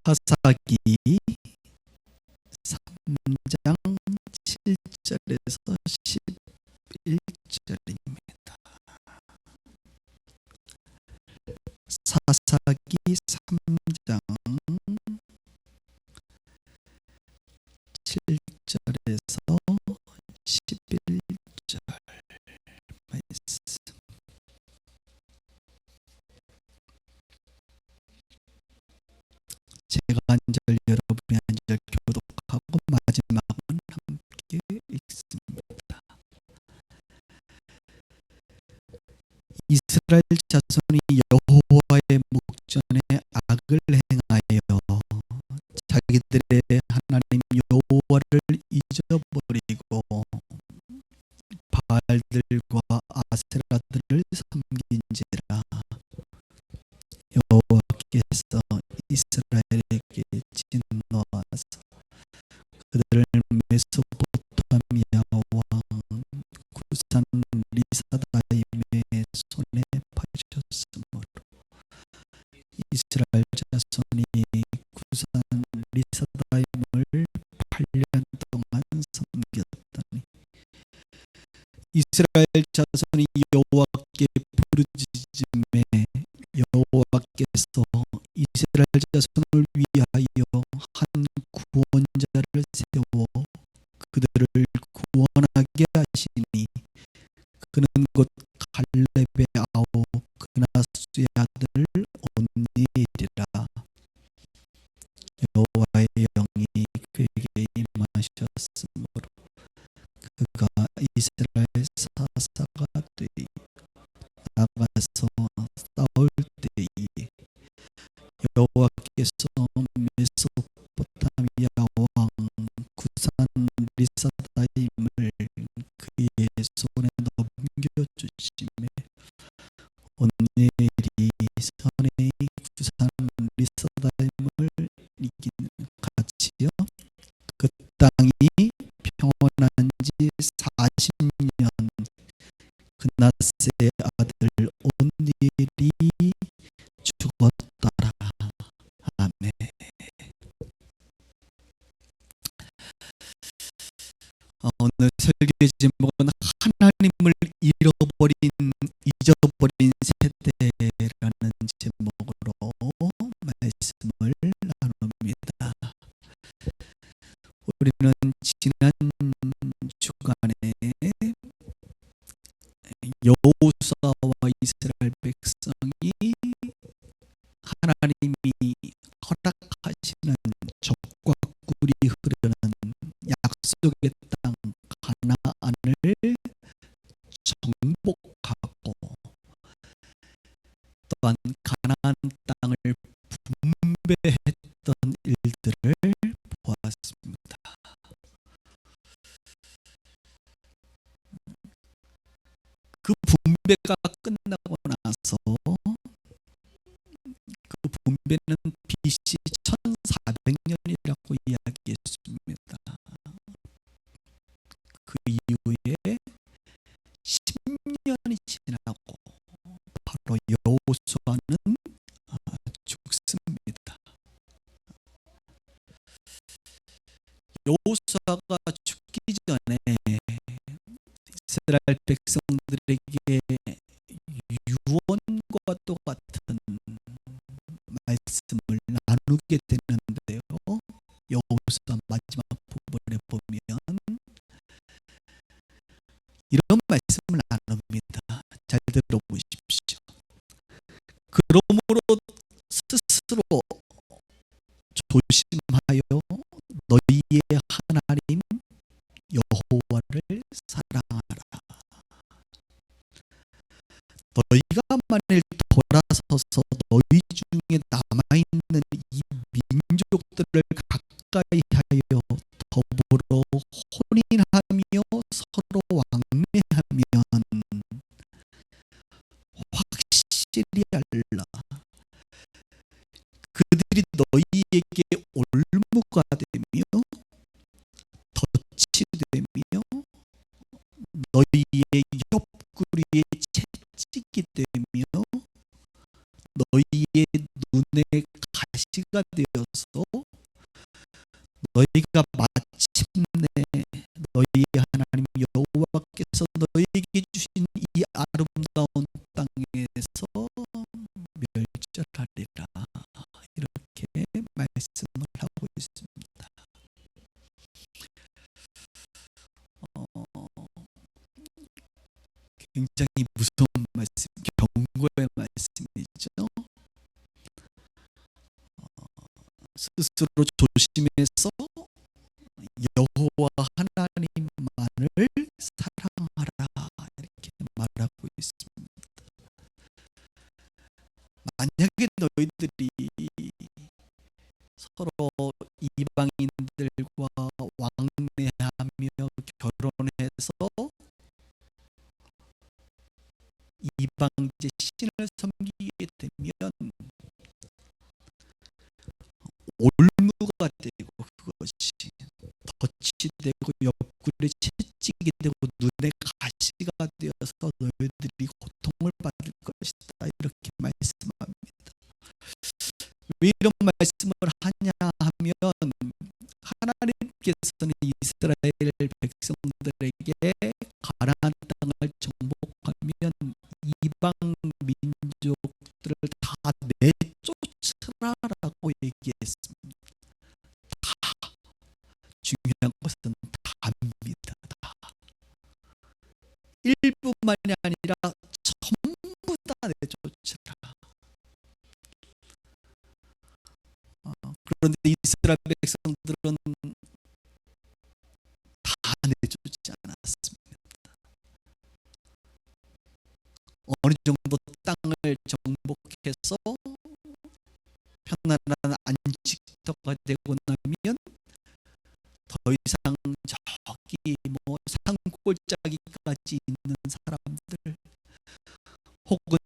사사기 3장 7절에서 11절입니다. 사사기 3장 7절에서 11절 말씀. 제가 한 절, 여러분이 한 절 교독하고 마지막은 함께 읽습니다. 이스라엘 자손이 여호와의 목전에 악을 행하여 자기들의 하나님 여호와를 잊어버리고 바알들과 아세라들을 섬긴지라. 여호와께서 이스라엘에게 진노하사 그들을 메소포타미아 왕 구산 리사다임의 손에 파셨으므로 이스라엘 자손이 구산 리사다임을 8년 동안 섬겼더니 이스라엘 자손이 여호와께 부르짖음에 여호와께서 이스라엘 자손을 위하여 한 구원자를 세워 그들을 구원하게 하시니 그는 곧 갈렙의 아우 그나스의 아들 온니엘이라. 여호와의 영이 그에게 임하셨으므로 그가 이스라엘 사사가 되어 나가서 싸울 때에 여호와께서 메소포타미아 왕 구산 리사다임을 그의 손에 넘겨주시매 온니엘이 선의 구산 리사다임을 이기는 같이요 그 땅이 평온한 지 40년 그나스의 아들 온니엘이 죽었더라. 아멘. 오늘 설교 제목은 하나님을 잊어버린 세대라는 제목으로 말씀을 나눕니다. 우리는 지난 주간에 여호수아와 이스라엘 백성이 하나님이 허락하시는 젖과 꿀이 흐르는 약속의 땅 가나안을 정복하고 또한 가나안 땅을 분배했던 일들을 보았습니다. 그 분배가 끝나고 나서 그 분배는 BC 1400년이라고 이야기했습니다. 그 이후에 10년이 지나고 바로 여호수아는 죽습니다. 여호수아가 죽기 전에 이스라엘 백성들에게 유언과 똑같은 말씀을 나누게 되는데요. 여호수아 마지막 부분에 보면 이런 말씀을 나눕니다. 잘 들어보십시오. 그러므로 스스로 조심하여 너희의 하나님 여호와를 사랑하라. 너희가 만일 돌아서서 너희 중에 남아있는 이 민족들을 가까이 하여 더불어 혼인하며 서로 왕래하면 확실히 알라. 그들이 너희에게 올무가 되며 덫이 되며 너희의 옆구리에 채찍이 되며 너희의 눈에 가시가 되어서 너희가 마침내 너희 하나님 여호와께서 너희에게 주신 이 아름다운 땅에서 멸절하리라, 이렇게 말씀을 하고 있습니다. 굉장히 무서운 말씀, 경고의 말씀이죠. 스스로 조심해서 여호와 하나님만을 사랑하라, 이렇게 말하고 있습니다. 만약에 너희들이 서로 이방인들과 왕래하며 결혼해서 이방제 신을 섬기게 되면 올무가 되고 그것이 덫이 되고 옆구리에 채찍이 되고 눈에 가시가 되어서 너희들이 고통을 받을 것이다, 이렇게 말씀합니다. 왜 이런 말씀을 하냐 하면 하나님께서는 이스라엘 백성들에게 가나안 땅을 정복하면 이방 민족들을 다 내쫓으라라고 얘기했습니다. 다, 중요한 것은 다입니다. 다. 일부만이 아니라 전부 다 내쫓으라. 그런데 이스라엘 백성들은 다 내쫓지 않았습니다. 어느 정도 땅을 정복해서 편안한 안식터가 되고 나면 더 이상 저기 뭐 산골짜기까지 있는 사람들, 혹은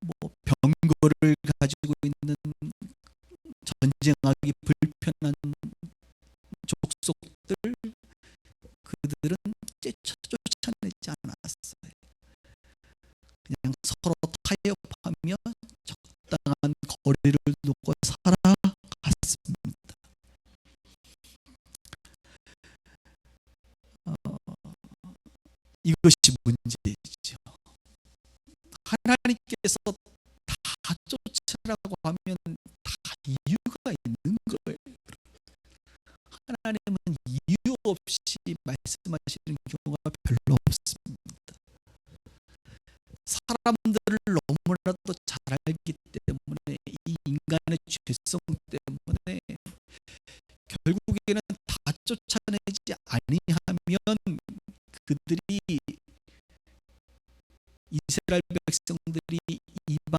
뭐 병거를 가지고 있는 전쟁하기 불편한 족속들, 그들은 쫓아내지 않았어요. 그냥 서로 타협하며 적당한 거리를 두고 살아갔습니다. 이것이 문제이죠. 하나님께서 다 쫓으라고 하면 다 이유가 있는 거예요. 하나님은 이유 없이 말씀하시는 경우가 별로 없습니다. 사람들을 너무나도 잘 알기 때문에, 이 인간의 죄성 때문에 결국에는 다 쫓아내지 아니하면 그들이, 이스라엘 백성들이 이방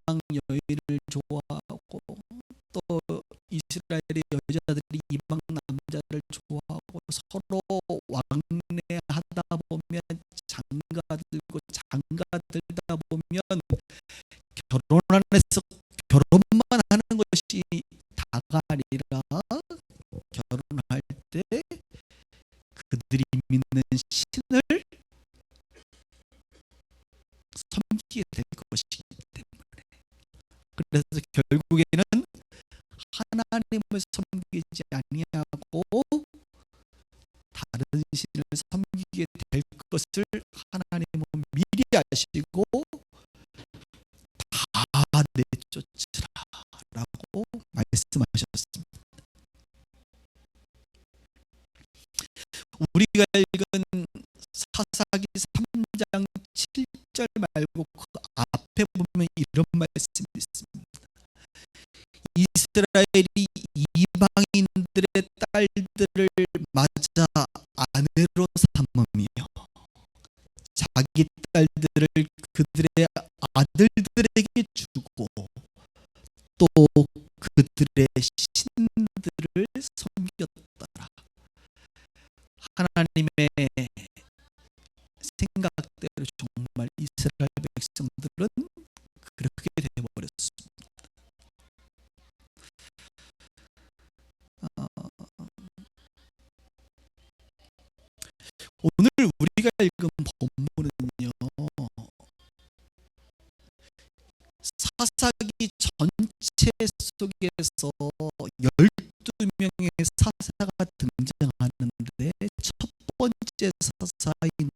여인을 좋아하고 또 이스라엘의 여자들이 이방 남자를 좋아하고 서로 왕래하다 보면 장가들고 장가들다 보면 결혼 안에서 결혼만 하는 것이 다가 아니라 결혼할 때 그들이 믿는 신을 섬기게 될 것이기 때문에, 그래서 결국에는 하나님을 섬기지 아니하고 다른 신을 섬기게 될 것을 하나님은 미리 아시고 다 내쫓으라라고 말씀하셨습니다. 우리가 읽은 사사기 3장 7절 말고 그 앞에 보면 이런 말씀이 있습니다. 이스라엘이 이방인들의 딸들을 맞아 아내로 삼으며 자기 딸들을 그들의 아들들에게 주고 또 그들의 신들을 섬겼더라. 하나님의 생각대로 정말 이스라엘 백성들은 그렇게 되어버렸습니다. 오늘 우리가 읽은 본문은요, 사사기 전체 일체 속에서 12명의 사사가 등장하는데 첫 번째 사사인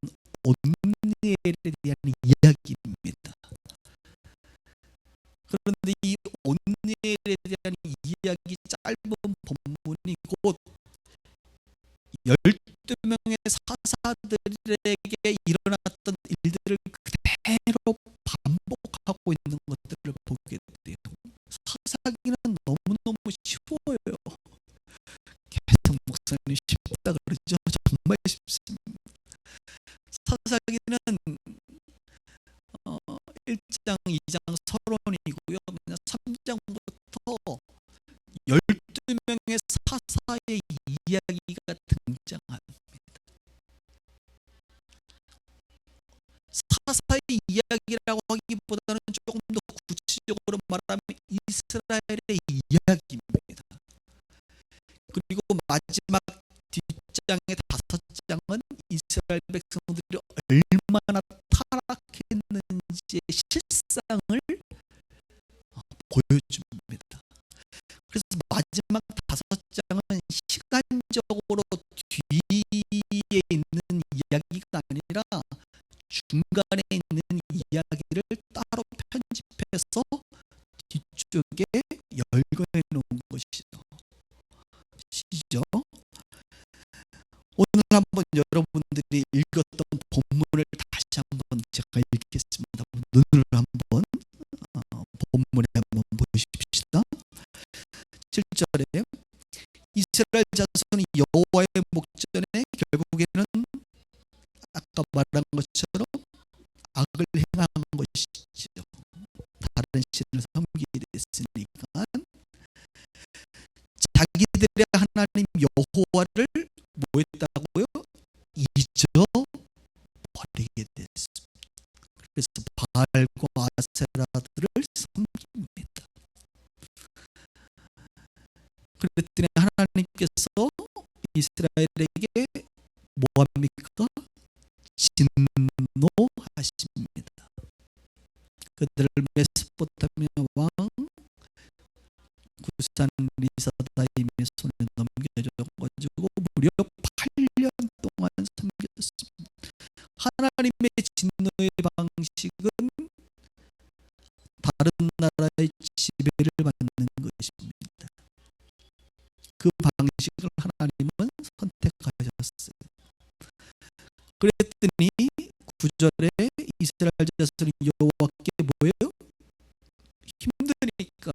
온니엘에 대한 이야기입니다. 그런데 이 온니엘에 대한 이야기 짧은 본문이 곧 12명의 사사들에게 일어났던 일들을 그대로 반복하고 있는 것들을 보게 돼요. 사사기는 너무너무 쉬워요. 계속 목사님 쉽다 그러죠. 정말 쉽습니다. 사사기는 1장, 2장 서론이고요. 그냥 3장부터 12명의 사사의 이야기가 등장합니다. 사사의 이야기라고 하기보다는 조금 더 구체적으로 말하면 이스라엘의 이야기입니다. 그리고 마지막 뒷장의 5장은 이스라엘 백성들이 얼마나 타락했는지의 실상을 보여줍니다. 그래서 마지막 5장은 시간적으로 뒤에 있는 이야기가 아니라 중간에 있는 이야기를 따로 편집해서 뒤쪽에 열거해 놓은 것이죠. 오늘 한번 여러분들이 읽었던 본문을 다시 한번 제가 읽겠습니다. 눈을 한번 본문에 한번 보십시다. 7절에 이스라엘 자손이 여호와의 목전에 결국에는 아까 말한 것처럼 악을 행한 것이죠. 다른 신을 섬기게 됐으니까 자기들의 하나님 여호와를 뭐했다고요? 잊어버리게 됐습니다. 그래서 바알과 아세라들을 섬깁니다. 그랬더니 하나님께서 이스라엘에게 뭐합니까? 진노하십니다. 그들을 메소포타미아 왕 구산 리사다임의 손에 넘겨줘가지고 무려 8년 동안 섬겼습니다. 하나님의 진노의 방식은 다른 나라의 지배를 받는 것입니다. 그 방식을 하나님은 선택하셨어요. 그랬더니 9절에 이스라엘 자손이 여호와께 뭐예요? 힘드니까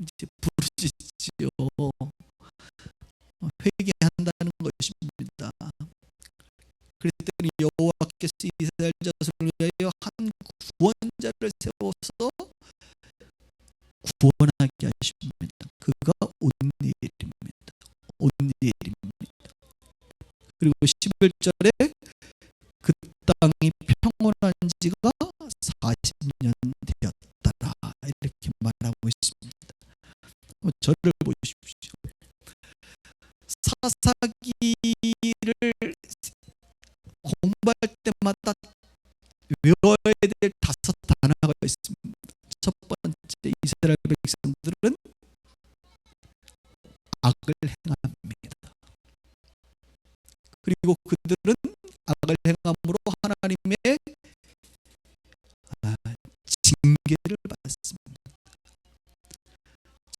이제 부르짖지요. 회개한다는 것입니다. 그랬더니 여호와께서 이스라엘 자손을 위하여 한 구원자를 세워서 구원하게 하십니다. 그가 온니엘입니다. 온니엘입니다. 그리고 11절에 그 땅이 평온한 지가 40년 되었더라 이렇게 말하고 있습니다. 저를 보십시오. 사사기를 공부할 때마다 외워야 될 5 단어가 있습니다. 첫 번째, 이스라엘 백성들은 악을 행합니다. 그리고 그들은 악을 행함으로 하나님의 징계를 받습니다.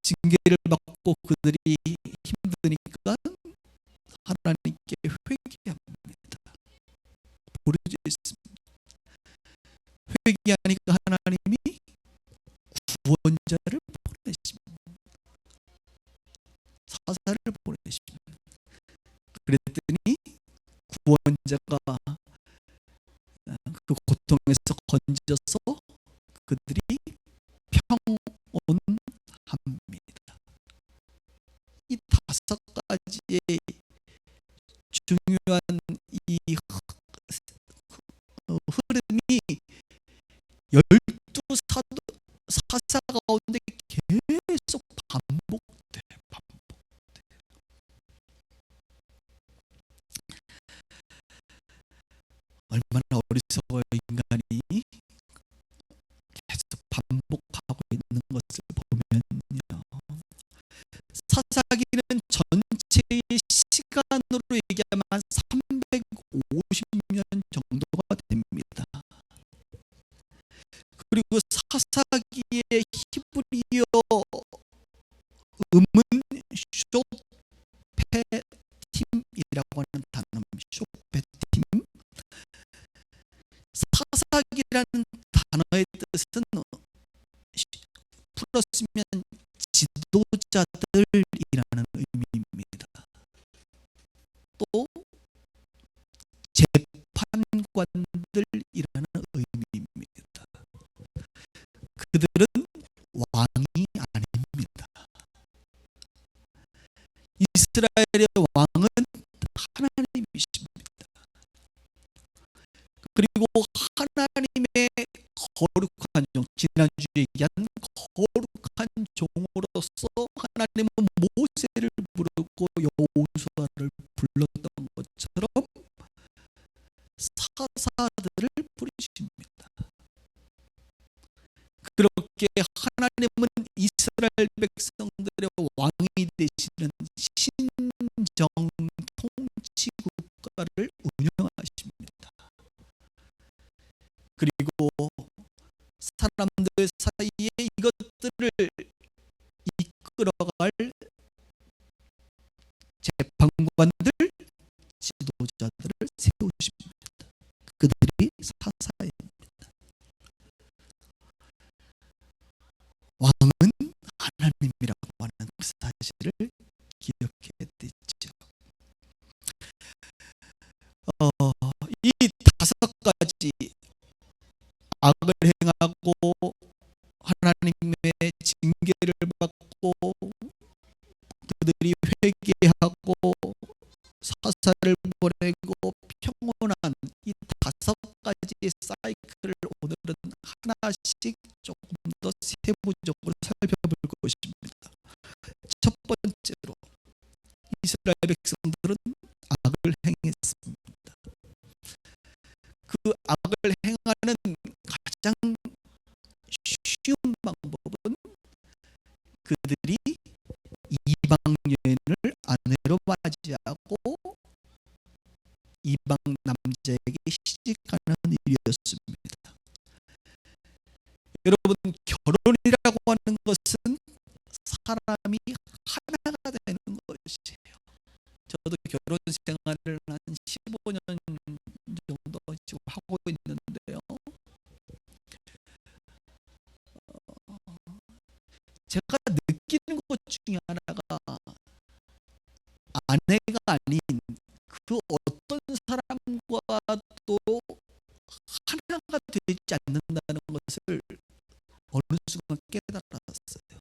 징계를 받고 그들이 힘드니까 하나님께 회개합니다. 부르짖습니다. 회개하니까 하나님이 구원자를 보내십니다. 사사를 보내십니다. 그랬더니 구원자가 그 고통에서 건져서 그들이 평온합니다. 이 5가지의 중요한 이 흐름이 12 사사 가운데 계속 반복돼. 얼마나 어리석어요. 인간이 계속 반복하고 있는 것을 숫자로 얘기하면 한 350년 정도가 됩니다. 그리고 사사기의 히브리어 음은 쇼페팀이라고 하는 단어입니다. 쇼페팀. 사사기라는 단어의 뜻은 풀었으면 지도자들이라는 의미입니다. 또 재판관들이라는 의미입니다. 그들은 왕이 아닙니다. 이스라엘의 왕은 하나님이십니다. 그리고 하나님의 거룩한 종, 지난주에 얘기한 거룩한 종으로서 하나님은 모세를 부르고 여호수아를 불렀던 것처럼 사사들을 부르십니다. 그렇게 하나님은 이스라엘 백성들의 왕이 되시는 신정 통치 국가를 운영하십니다. 그리고 사람들 사이에 이것들을 이끌어갈 재판관들, 지도자들을 세우십니다. 그들이 사사입니다. 왕은 하나님이라고 하는 그 사실을 기억해야 되죠. 이 5가지 악을 행하고 하나님의 징계를 받고 그들이 회개하고 사사를 보내고 평온한 이 5가지의 사이클을 오늘은 하나씩 조금 더 세부적으로 살펴볼 것입니다. 첫 번째로 이스라엘 백성들은 악을 행했습니다. 그 악을 행하는 가장 쉬운 방법은 그들이 이방 여인을 아내로 맞이하고 이방 남자에게 시집가는 일이었습니다. 여러분, 결혼이라고 하는 것은 사람이 하나가 되는 것이에요. 저도 결혼 생활을 한 15년 정도 지금 하고 있는데요. 제가 느끼는 것 중에 하나가 아내가 아닌 그 어떤 사람과도 하나가 되지 않는다는 것을 어느 순간 깨달았어요.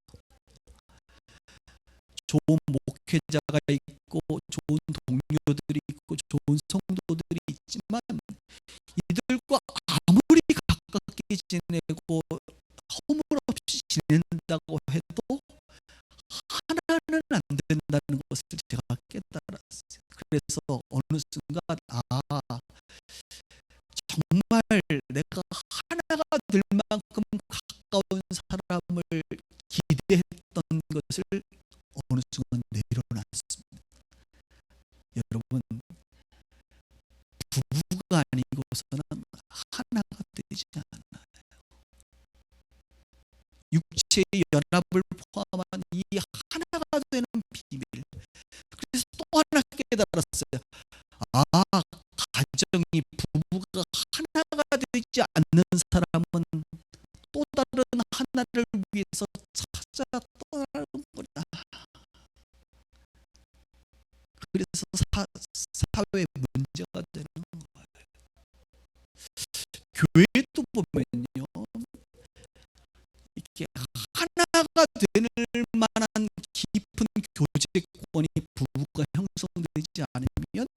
좋은 목회자가 있고 좋은 동료들이 있고 좋은 성도들이 있지만 이들과 아무리 가깝게 지내고 허물없이 지낸다고 해도 하나는 안 된다는 것을 제가 깨달았어요. 그래서 어느 순간 정말 내가 하나가 될 만큼 가까운 사람을 기대했던 것을 어느 순간 내려놨습니다. 여러분, 부부가 아니고서는 하나가 되지 않아요. 육체의 연합을 포함한 이 하나가 되는 비밀. 그래서 또 하나 깨달았어요. 가정이 부부가 하나가 되지 않는 사람은 또 다른 하나를 위해서 찾아 떠나는구나. 그래서 사회에 문제가 되는 거예요. 교회도 보면요, 이렇게 하나가 되는 만한 깊은 교제권이 부부가 형성되지 않으면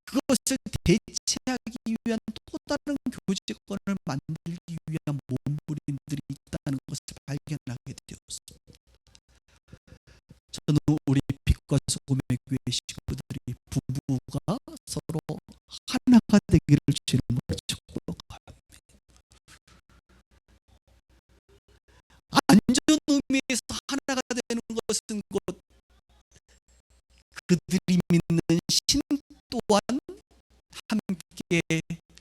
그것을 대체하기 위한 또 다른 교제권을 만들기 위한 몸부림들이 있다는 것을 발견하게 되었습니다. 저는 우리 빛과 소금의 교회 식구들이 부부가 서로 하나가 되기를 주님으로 축복합니다. 안전 의미에서 하나가 되는 것은 곧 함께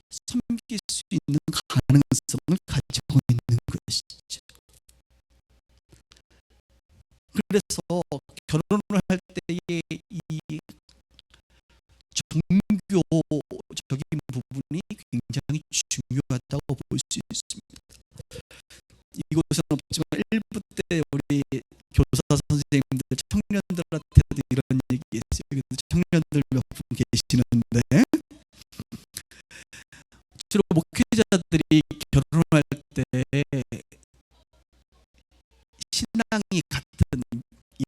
섬길 수 있는 가능성을 가지고 있는 것이죠. 그래서 결혼을 할 때의 이 종교적인 부분이 굉장히 중요하다고 볼 수 있습니다. 이곳은 없지만 1부 때 우리 교사 선생님들 청년들한테도 이런 얘기했어요. 여기도 청년들 몇 분 계시는데, 주로 목회자들이 결혼할 때 신앙이 같은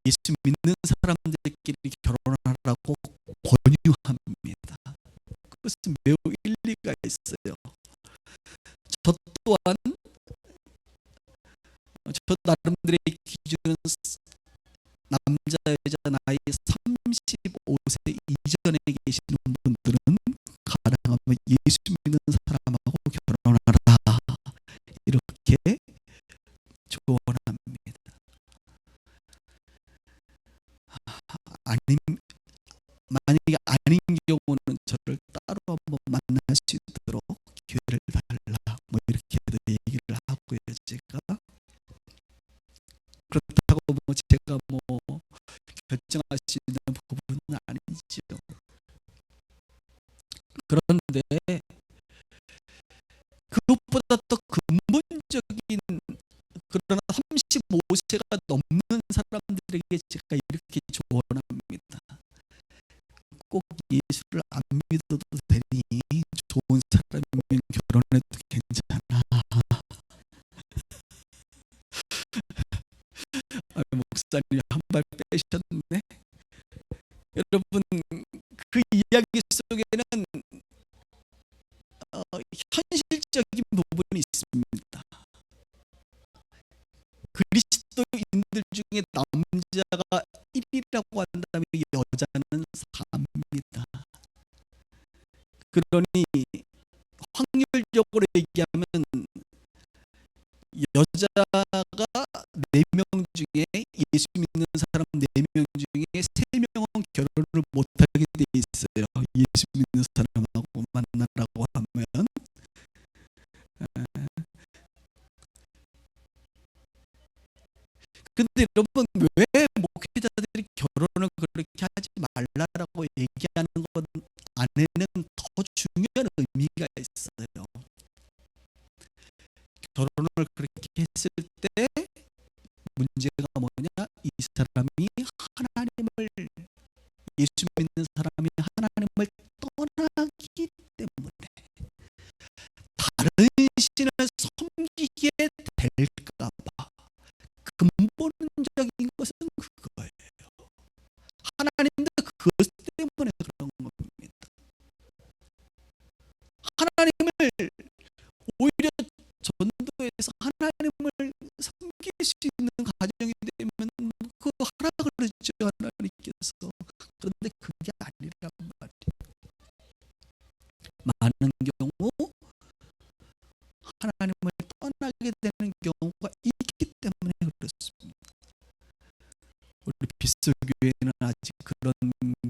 예수 믿는 사람들끼리 결혼하라고 권유합니다. 그것은 매우 일리가 있어요. 저 또한 저 나름대로의 기준은 남자 여자 나이 35세 이전에 계시는 분들은 가능하면 예수 믿는 사람하고 결혼하라, 이렇게 조언합니다. 만약에 아닌 경우는 저를 따로 한번 만날 수 있도록 기회를 달라, 뭐 이렇게도 얘기를 하고요. 제가 그렇다고 뭐 제가 뭐 결정할 수 있는 부분은 아니죠. 그런데 그것보다 더 근본적인, 그러나 35세가 넘는 사람들에게 제가 이렇게 조언합니다. 꼭 예수를 안 믿어도 되니 좋은 사람이면 결혼해도 괜찮아. 목사님 한 발 빼셨네. 여러분, 그 이야기 속에는 현실적인 부분이 있습니다. 그리스도인들 중에 남자가 1이라고 한다면 여자는 4입니다. 그러니 확률적으로 얘기하면 여자가 4명 중에, 예수 믿는 사람 4명 중에 3명은 결혼을 못하게 돼 있어요. 예수 믿는 사람하고 만나라고 하면. 근데 여러분, 왜 목회자들이 결혼을 그렇게 하지 말라라고 얘기하는 것 안에는 더 중요한 의미가 있어요. 결혼을 그렇게 했을 때 문제가 뭐냐? 이 사람이 하나님을, 예수 믿는 사람이 하나님을 떠나기 때문에 다른 신을 섬기게 될까봐. 근본적인 것은 그거예요. 하나님도 그것 때문에 그런 겁니다. 하나님을 오히려 전도해서 하나님을 섬길 수 있는 가정이 되면 그 하라 그러죠, 하나님께서. 그런데 그게 아니란 말이에요. 많은 경우 하나님을 떠나게 되는 경우가 있기 때문에 그렇습니다. 우리 비스교회는 아직 그런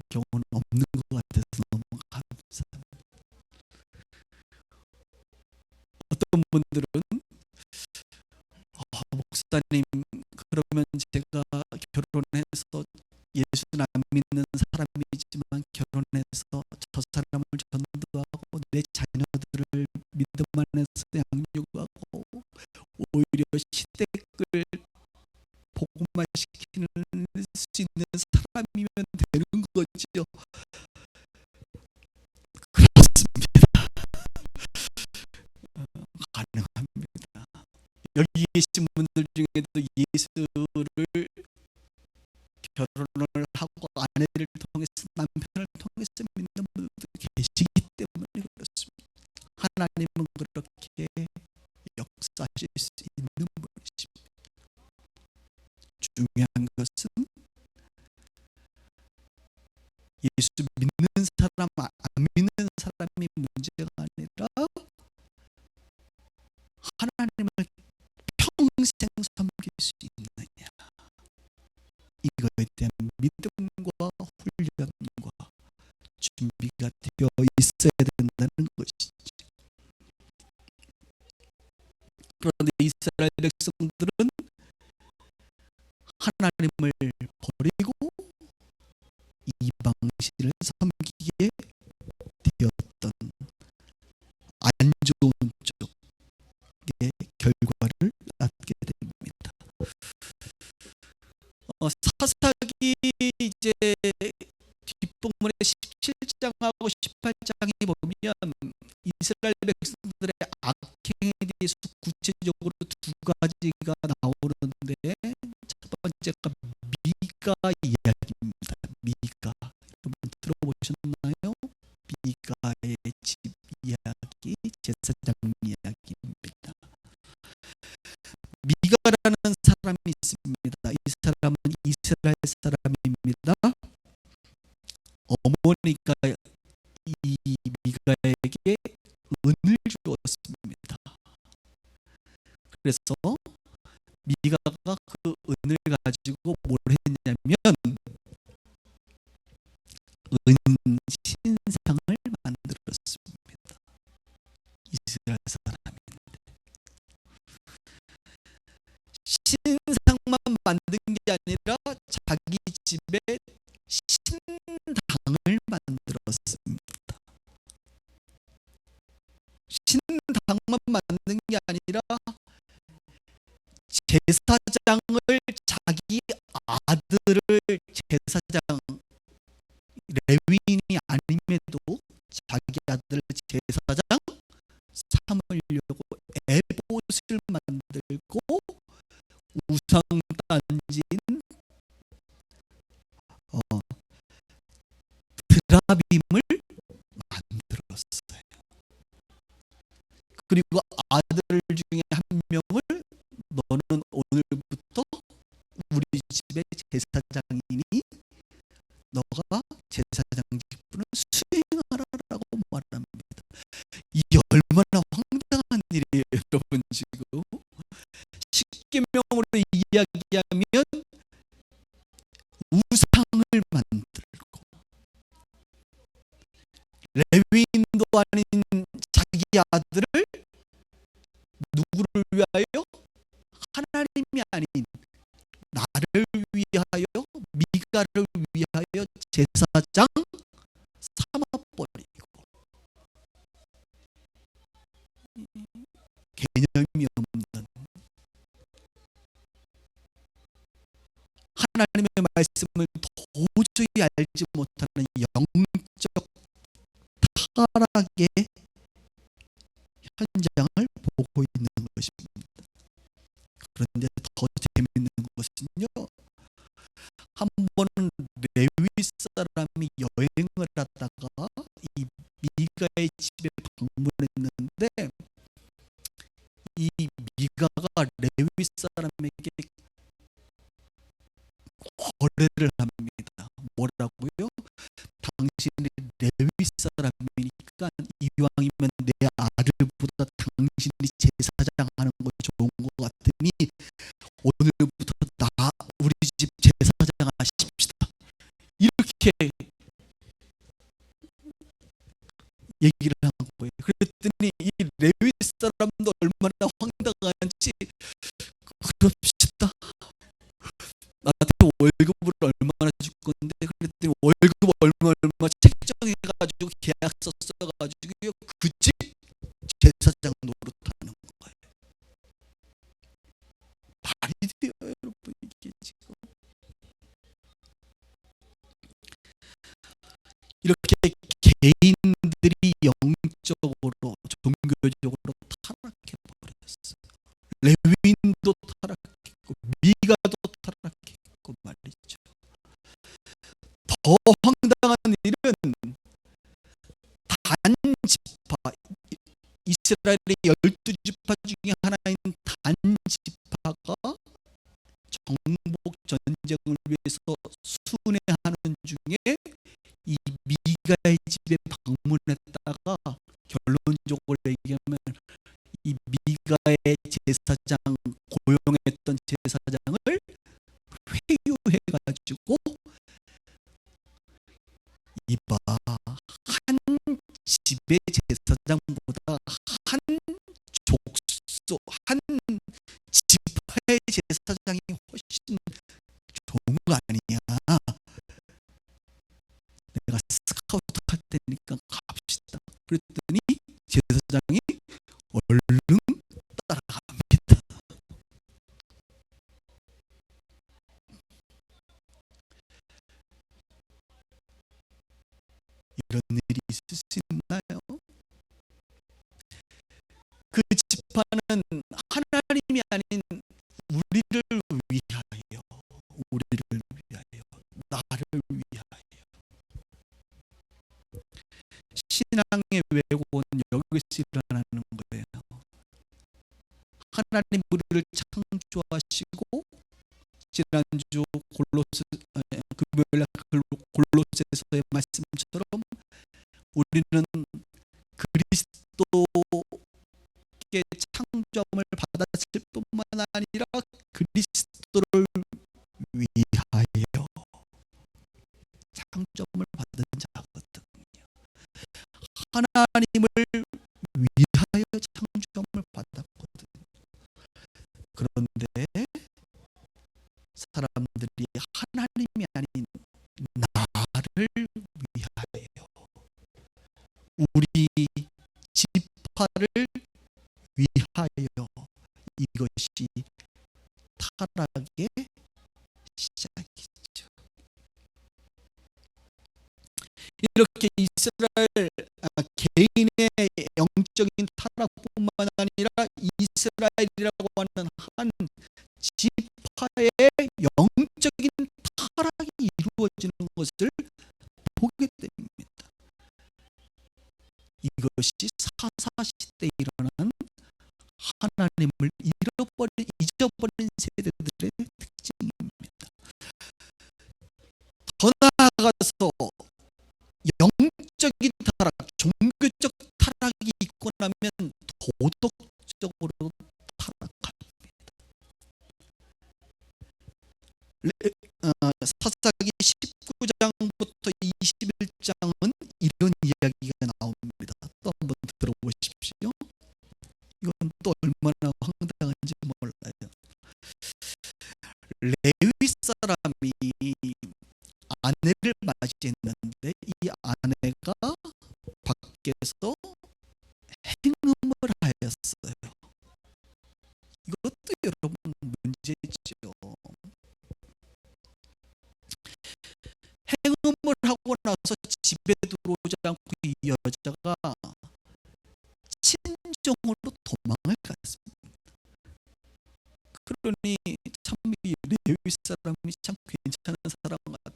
경우는 없는 것 같아서 너무 감사합니다. 어떤 분들은 목사님, 그러면 제가 결혼해서, 예수는 안 믿는 사람이지만 결혼해서 저 사람을 전도하고 내 자녀들을 믿음 안에서 양육하고 오히려 시댁을 복음화시키는 수 있는 사람이면 되는 거죠. 그렇습니다. 가능합니다. 여기 계신 분들 중에도 예수를 결혼을 하고 아내를 통해서, 남편을 통해서 믿는 분들도 계시기 때문에 그렇습니다. 하나님은 그렇게 역사하실 수 있는 분이십니다. 중요한 것은 예수 믿는 사람, 안 믿는 사람이 문제가 아니라 하나님을 평생 섬길 수 있느냐, 이거에 대한 믿음과 훈련과 준비가 되어 있어야 된다는 것이 그런데 이스라엘 백성들은 하나님을 버리고 이방신을 섬기게 되었던 안 좋은 쪽의 결과를 낳게 됩니다. 사사기 이제 뒷부분에 17장하고 18장에 보면 이스라엘 백성들의 악행에 대해서 구체적으로 두 가지가 나오는데, 첫 번째가 미가 이야기입니다. 미가, 여러분 들어보셨나요? 미가의 집 이야기, 제사장 이야기입니다. 미가라는 사람이 있습니다. 이 사람은 이스라엘 사람입니다. 어머니가 이 미가에게 은을 주었습니다. 그래서 미가가 그 은을 가지고 뭘 했냐면 은 신상을 만들었습니다. 이스라엘 사람인데 신상만 만든 게 아니라 자기 집에 신당을 만들었습니다. 신당만 만든 게 아니라 제사장을, 자기 아들을 제사장, 레위인이 아님에도 자기 아들을 제사장 삼으려고 에봇을 만들고 우상 딴지인 드라빔을 만들었어요. 그리고 아들 중에 한 명을 너는 오늘부터 우리 집의 제사장이니 너가 제사장 직분을 수행하라라고 말합니다. 이게 얼마나 황당한 일이에요, 여러분. 지금 십계명으로 이야기하면 우상을 만들고 레위인도 아닌 자기 아들을 누구를 위하여? 하나님이 아닌 나를 위하여, 미가를 위하여 제사장 삼아버리고, 개념이 없는, 하나님의 말씀을 도저히 알지 못하는 영적 타락의 현장을 보고 있는 것입니다. 그런데 더 재밌는 것은요, 한 번은 레위 사람이 여행을 하다가 이 미가의 집에 방문했는데, 이 미가가 레위 사람에게 거래를 합니다. 뭐라고요? 당신이 레위 사람이니까 이왕이면 내 아들보다 당신이 제사장 하는 거 좋은 것 같으니 오늘부터 우리 집 제사장 하십시다. 이렇게 얘기를 한 거예요. 그랬더니 이 레위 사람도 얼마나 황당한지, 그럽시다. 나한테 월급을 얼마나 줄 건데, 그랬더니 월급 얼마 책정해가지고 계약서 써가지고 그 집 제사장 노릇하는 거예요. 말이 돼요, 여러분? 이게 지금 이렇게 개인들이 영적으로, 종교적으로 타락해 버렸어요. 레위인도 타락했고 미가도 타락했고 말이죠. 더 황당한 일은 단 지파, 이스라엘의 12지파 중에 하나인 단 지파가 정복 전쟁을 위해서 순회하는 중에 이 미가의 집에 방문했다가, 결론적으로 얘기하면 이 미가의 제사장, 고용했던 제사장을 회유해가지고, 이봐, 한 집의 제사장보다 한 족속, 한 지파의 제사장이 훨씬 좋은 거 아니냐. 내가 스카우트 할 테니까 갑시다. 그랬더니 제사장이 얼른 따라갑니다. 이런 일이 있을 수 있나요? 그 지파는 하나님이 아닌 우리를 위하여, 우리를 위하여, 나를 위하여. 신앙의 왜곡은 여기서 일어나는 거예요. 하나님 우리를 창조하시고, 지난주 골로새서의 말씀처럼 우리는 그리스도께 창조함을 받았을 뿐만 아니라 그리스도를 위하여 창조함을 받은 자거든요. 하나님을 위하여 창조함을 받았거든요. 그런데 사람들이 하나님이 아닌 나를 위하여, 우리 지파를 위하여, 이것이 타락의 시작이죠. 이렇게 이스라엘 개인의 영적인 타락뿐만 아니라 이스라엘이라고 하는 한 지파의 영적인 타락이 이루어지는 것을 보게 됩니다. 이것이 사사시대에 일어난 하나님을 잊어버린 세대들의 특징입니다. 더 나아가서 영적인 타락, 종교적 타락이 있고 나면 도덕적으로 타락합니다. 사사기 19장부터 21장은 이런 이야기가 나옵니다. 또 한번 들어보십시오. 이건 또 얼마나 황당한지 몰라요. 레위 사람이 아내를 맞이했는데 이 아내가 밖에서 행음을 하였어요. 이것도 여러분 문제죠. 행음을 하고 나서 집에 들어오지 않고 이 여자가 친정으로 도망을 갔습니다. 그러니 참 이 레위 사람이 참 괜찮은 사람 같아.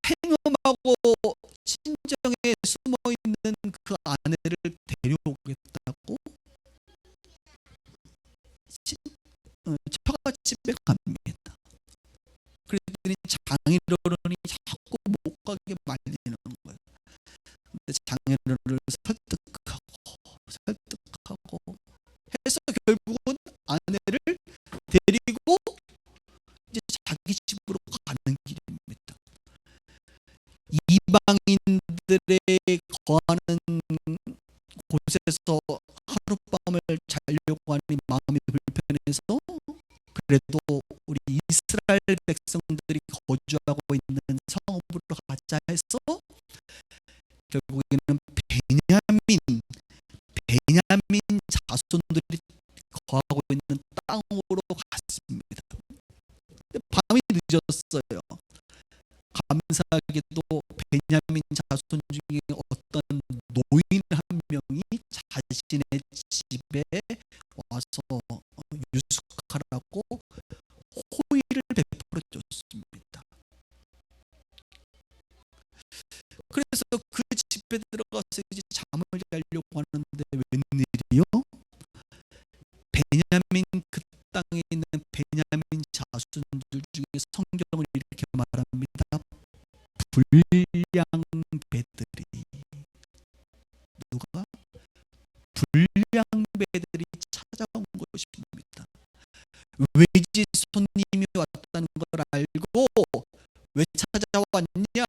행음하고 친정에 숨어 있는 그 아내를 데려오겠다고 처갓집에 갑니다. 그랬더니 장인어른이 자꾸 못 가게 말리는 거예요. 근데 장인어른을 설득하고 해서 결국은 아내를 데리고 이제 자기 집으로 가는 길입니다. 이방인들의 거하는 곳에서 하룻밤을 자려고 하니 마음이 불편해서 그래도 우리 이스라엘 백성들이 거주하고 있는 성읍으로 가자 해서 결국에는 베냐민 자손들이 거하고 있는 땅으로 갔습니다. 근데 밤이 늦었어요. 감사하게도 베냐민 자손 중에 어떤 노인 한 명이 자신의 집에 와서 유숙하라고 호의를 베풀어 줬습니다. 그래서 그 집에 들어가서 이제 잠을 자려고 하는데 웬일이요? 베냐민, 그 땅에 있는 베냐민 자손들 중에 성경을 이렇게 말합니다. 불량배들이, 누가? 불량배들이 찾아온 것입니다. 외지 손님이 왔다는 걸 알고 왜 찾아왔냐?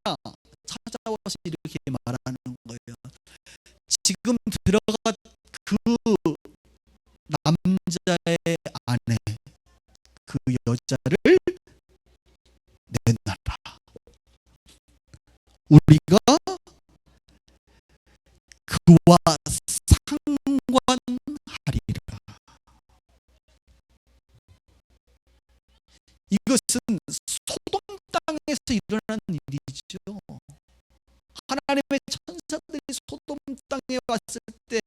찾아와서 이렇게 말하는 거예요. 지금 들어간 그 남자 우리가 그와 상관하리라. 이것은 소돔 땅에서 일어난 일이죠. 하나님의 천사들이 소돔 땅에 왔을 때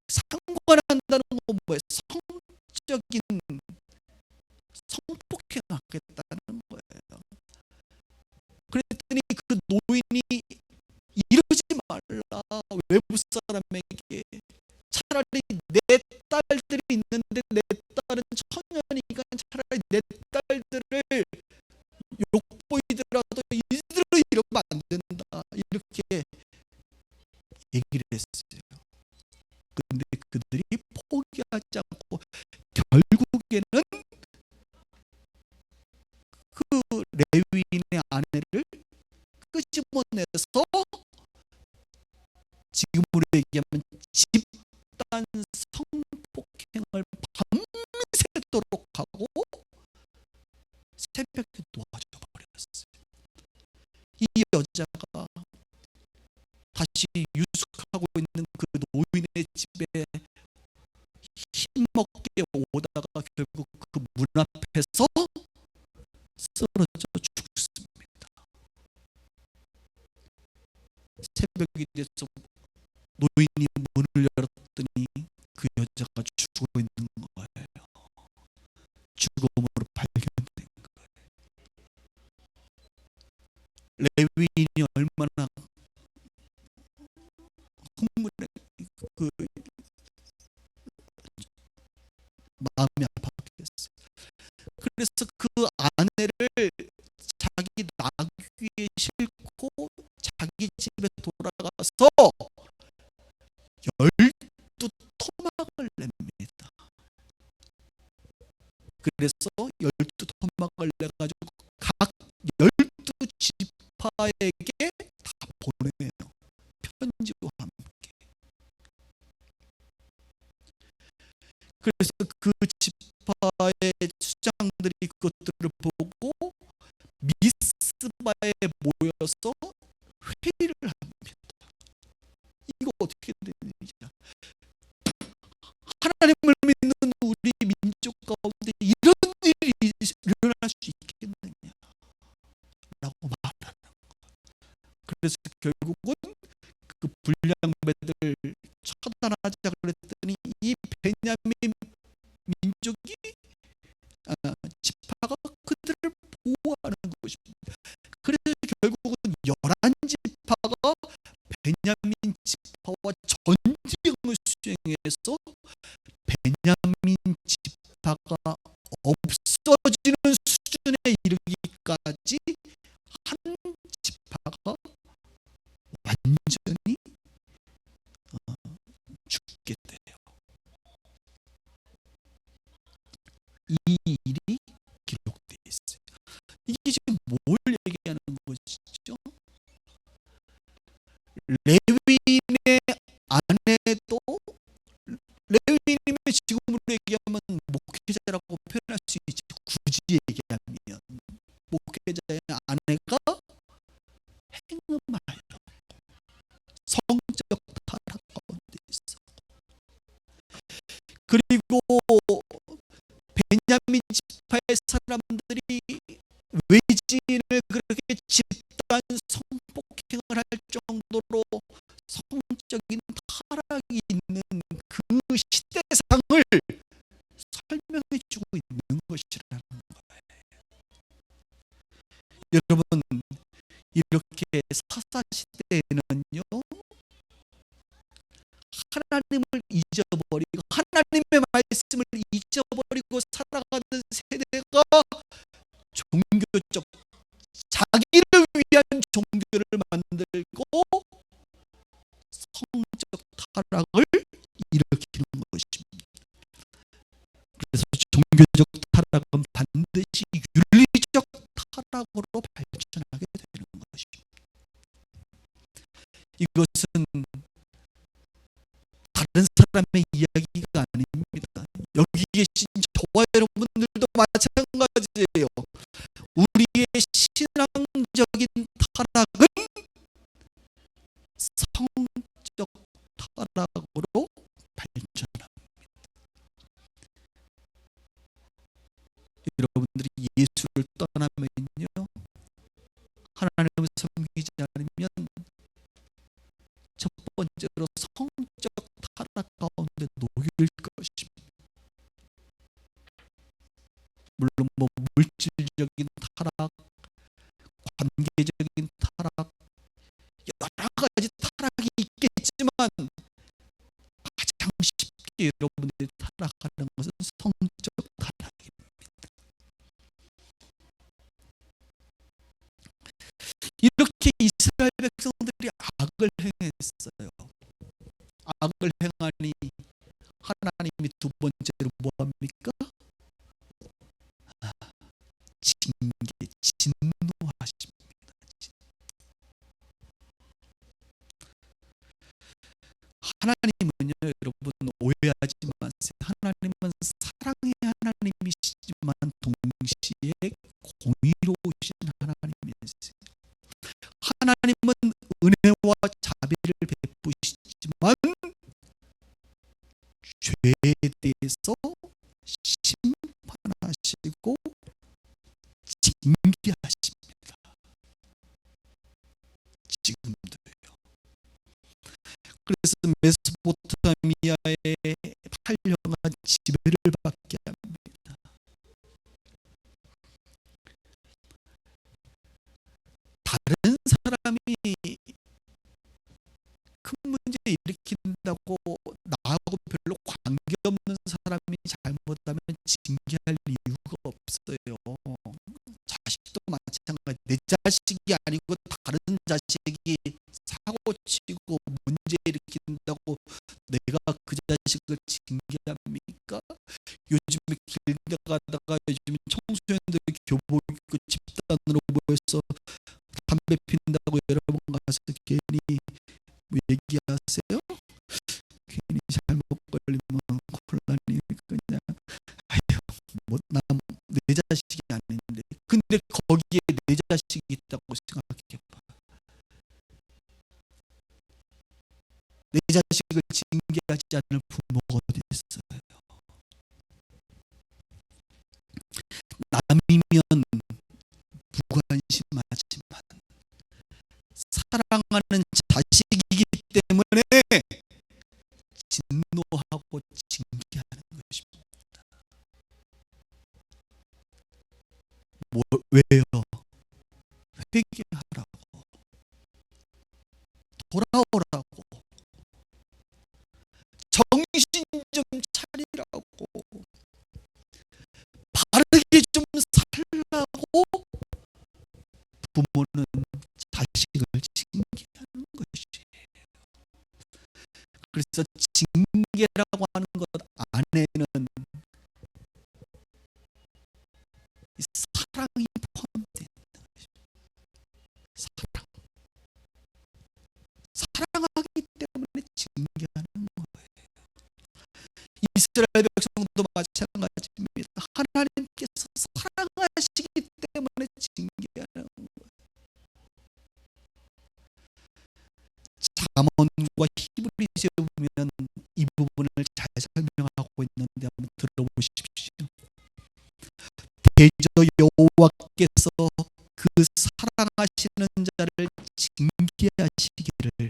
상관한다는 건 뭐예요? 성적인 성폭행하겠다는 거예요. 그랬더니 그 노인이 이러지 말라, 외부 사람에게. 차라리 내 딸들이 있는데 내 딸은 처녀니까 차라리 내 딸들을 욕보이더라도 이들을 이러면 안 된다, 이렇게 얘기를 했어요. 근데 그들이 포기하지 않고 결국에는 그 레위인의 아내를 끄집어내서 지금으로 얘기하면 집단 성폭행을 밤새도록 하고 새벽에 놓아줘 버렸어요. 이 여자가 다시 유숙하고 있는 그 노인의 집에 힘먹게 오다가 결국 그 문 앞에서 쓰러져 죽습니다. 새벽이 돼서 노인이 문을 열었더니 그 여자가 죽어 있는 거예요. 죽음으로 발견된 거예요. 레위인이 얼마나 흥분해, 그 마음이 아팠겠어요. 그래서 그 아내를 자기 나귀에 싣고 자기 집에 돌아가서 12토막을 냅니다. 그래서 12토막을 내가지고 각 12지파에게 다 보내요. 편지와 함께. 그래서 그 지파의 수장들이 그것들을 보고 미스바에 모여서 회의를 합니다. 이거 어떻게 되는 일이냐? 하나님을 믿는 우리 민족 가운데 이런 일이 일어날 수 있겠느냐 라고 말하는 거예요. 그래서 결국은 그 불량배들 처단하자 그랬더니 이 베냐민 민족이 지파가 그들을 보호하는 것입니다. 그래서 결국은 11지파가 베냐민 지파와 전쟁을 수행해서 베냐민 지파가 없어지는 수준에 이르기까지 한 지파가 완전히 죽게 돼요. 이 일이 기록되어 있어요. 이게 지금 뭘 얘기하는 것이죠? 레위인의 아내도, 레위인이면 지금으로 얘기하면 목회자라고 표현할 수 있지. 굳이 얘기하면 목회자의 아내가 행음하여 성적 타락 가운데 있어. 그리고 베냐민 지파의 사람들이 외지인을 그렇게 집단 성폭행을 할 정도로 성적인 타락이 있는 그 시대상을 설명해 주고 있는 것이라는 거예요. 여러분, 이렇게 사사시대에는요, 하나님을 잊어버리고 하나님의 말씀을 잊어버리고 살아가는 세대가 종교적, 자기를 위한 종교를 만들고 성적 타락을 일으키는 것입니다. 그래서 종교적 타락은 반드시 윤리적 타락으로 발전하게 되는 것입니다. 이것은 다른 사람의 이야기가 아닙니다. 여기 계신 저와 여러분들도 마찬가지예요. 우리의 신앙 외형적인 타락은 성적 타락으로 발전합니다. 여러분들이 예수를 떠나면요, 하나님을 섬기지 않으면 첫 번째로 성적 타락 가운데 놓일 것입니다. 물론 뭐 물질적인 타락, 관계적인 타락, 여러 가지 타락이 있겠지만 가장 쉽게 여러분들이 타락하는 것은 성적 타락입니다. 이렇게 이스라엘 백성들이 악을 행했어요. 악을 행하니 하나님이 두 번째로 뭐합니까? 징계, 진노하십니다. 하나님은요, 여러분 오해하지 마세요. 하나님은 사랑의 하나님이시지만 동시에 공의로우신 하나님이세요. 하나님은 은혜와 자비를 베푸시지만 죄에 대해서 심판하시고 징계하십니다. 지금도요. 그래서 메소포타미아의 8년간 지배를 받게 합니다. 다른 사람이 큰 문제 일으킨다고 나하고 별로 관계없는 사람이 잘못하면 징계할 이유가 없어요. 자식도 마찬가지. 내 자식이 아니고 다른 자식이 사고치고 문제 일으킨다고 내가 그 자식을 징계합니까? 요즘에 길 가다가 요즘 청소년들이 교복 입고 집단으로 모여서 담배 핀다고 여러분 가서 괜히 뭐 얘기하세요? 괜히 잘못 걸리면 곤란이 그냥 아휴 뭐 나 내 자식이 아닌데, 근데 거기에 내 자식이 있다고 생각해봐. 내 자식을 징계하지 않을 부모가 어디 있어요? 남이면 무관심하지만 사랑하는 자식이기 때문에 진노하고 징계하는 것입니다. 왜요? 회개하라고, 돌아오라고, 정신 좀 차리라고, 바르게 좀 살라고 부모는 자식을 징계하는 것이에요. 그래서 징계라고 하는 것 안에는 사랑이 포함된다. 사랑하기 때문에 징계하는 거예요. 이스라엘 백성도 마찬가지입니다. 하나님께서 사랑하시기 때문에 징계하는 거예요. 잠언과 히브리서에 보면 이 부분을 잘 설명하고 있는데 한번 들어보십시오. 대저 여호와께서 그 사랑하시는 자를 징계하시기를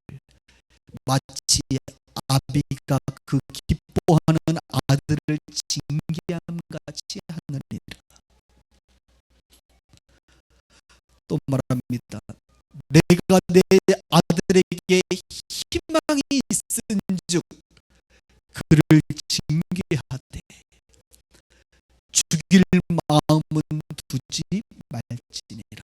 마치 아비가 그 기뻐하는 아들을 징계함 같이 하느니라. 또 말합니다. 내가 내 아들에게 희망이 있은즉 그를 징계하되 죽일 마음은 두지 말지니라.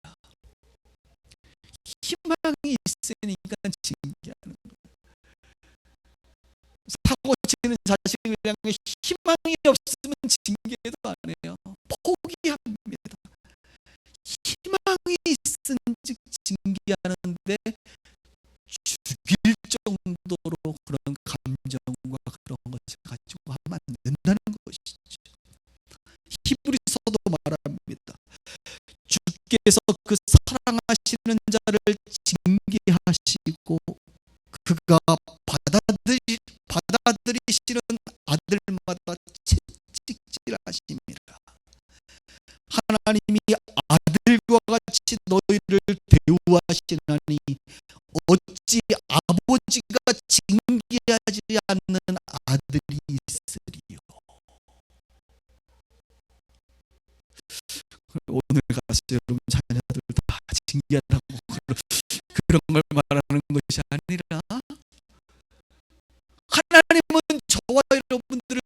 희망이 있으니까 징계하는 거예요. 사고 치는 자식을 향해 희망이 없으면 징계도 안 해요. 포기합니다. 희망이 있은즉 징계하는데 죽일 정도로 그런 감정과 그런 것을 가지고 하면 안 된다는 것이죠. 히브리서도 말합니다. 주께서 그 사랑하시는 징계하시는 자를 징계하시고 그가 받아들이시는 아들마다 채찍질하심이라. 하나님이 아들과 같이 너희를 대우하시나니 어찌 아버지가 징계하지 않는 아들이 있으리요. 오늘 가서 여러분 자녀들 다 징계하라고 그런 걸 말하는 것이 아니라, 하나님은 저와 여러분들을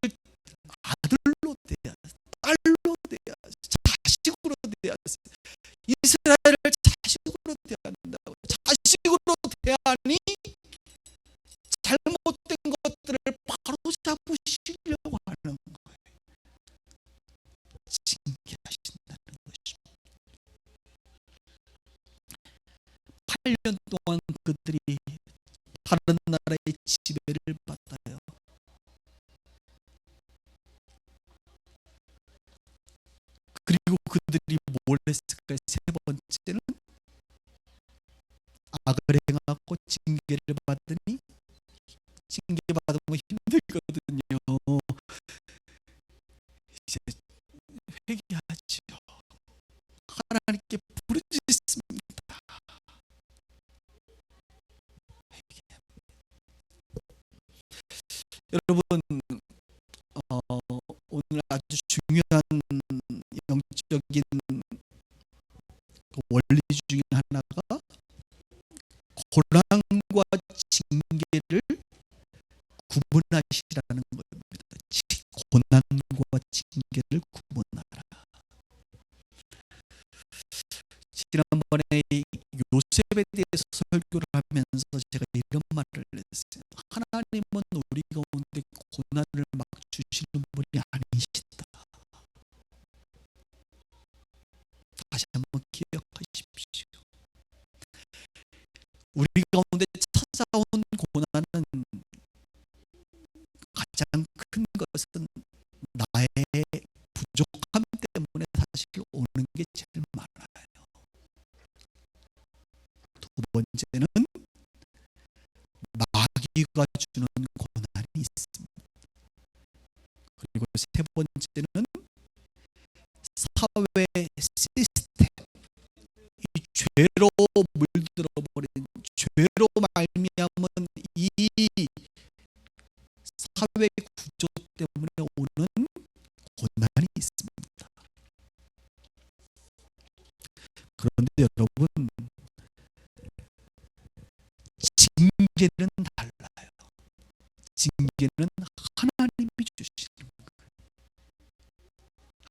아들로 딸로 자식으로 이스라엘을 자식으로 대한다고. 자식으로 대하니 잘못된 것들을 바로 잡으시려고 하는 거예요. 징계하신다는 것입니다. 8년 동안 그들이 다른 나라의 지배를 받아요. 그리고 그들이 뭘 했을까요? 세 번째는 악을 행하고 징계를 받으니, 징계받으면 힘들거든요. 이제 회개하지요. 하나님께 부르짖습니다. 여러분, 오늘 아주 중요한 영적인 원리 중에 하나가 고난과 징계를 구분하시라는 겁니다. 고난과 징계를 구분하라. 지난번에 요셉에 대해서 설교를 하면서 제가 이런 말을 했어요. 하나님은 우리 가운데 고난을 막 주시는 분이 아니시다. 다시 한번 기억하십시오. 우리 가운데 찾아온 고난은 가장 큰 것은 나의 부족함 때문에 사실 오는 게 제일 많아요. 두 번째는 마귀가 주는 고난이 있습니다. 그리고 세 번째는 사회 시스템, 이 죄로 물들어 버린, 죄로 말미암은 이 사회 구조 때문에 오는 고난이 있습니다. 그런데 여러분, 징계는 달라요. 징계는 하나님이 주시는 거예요.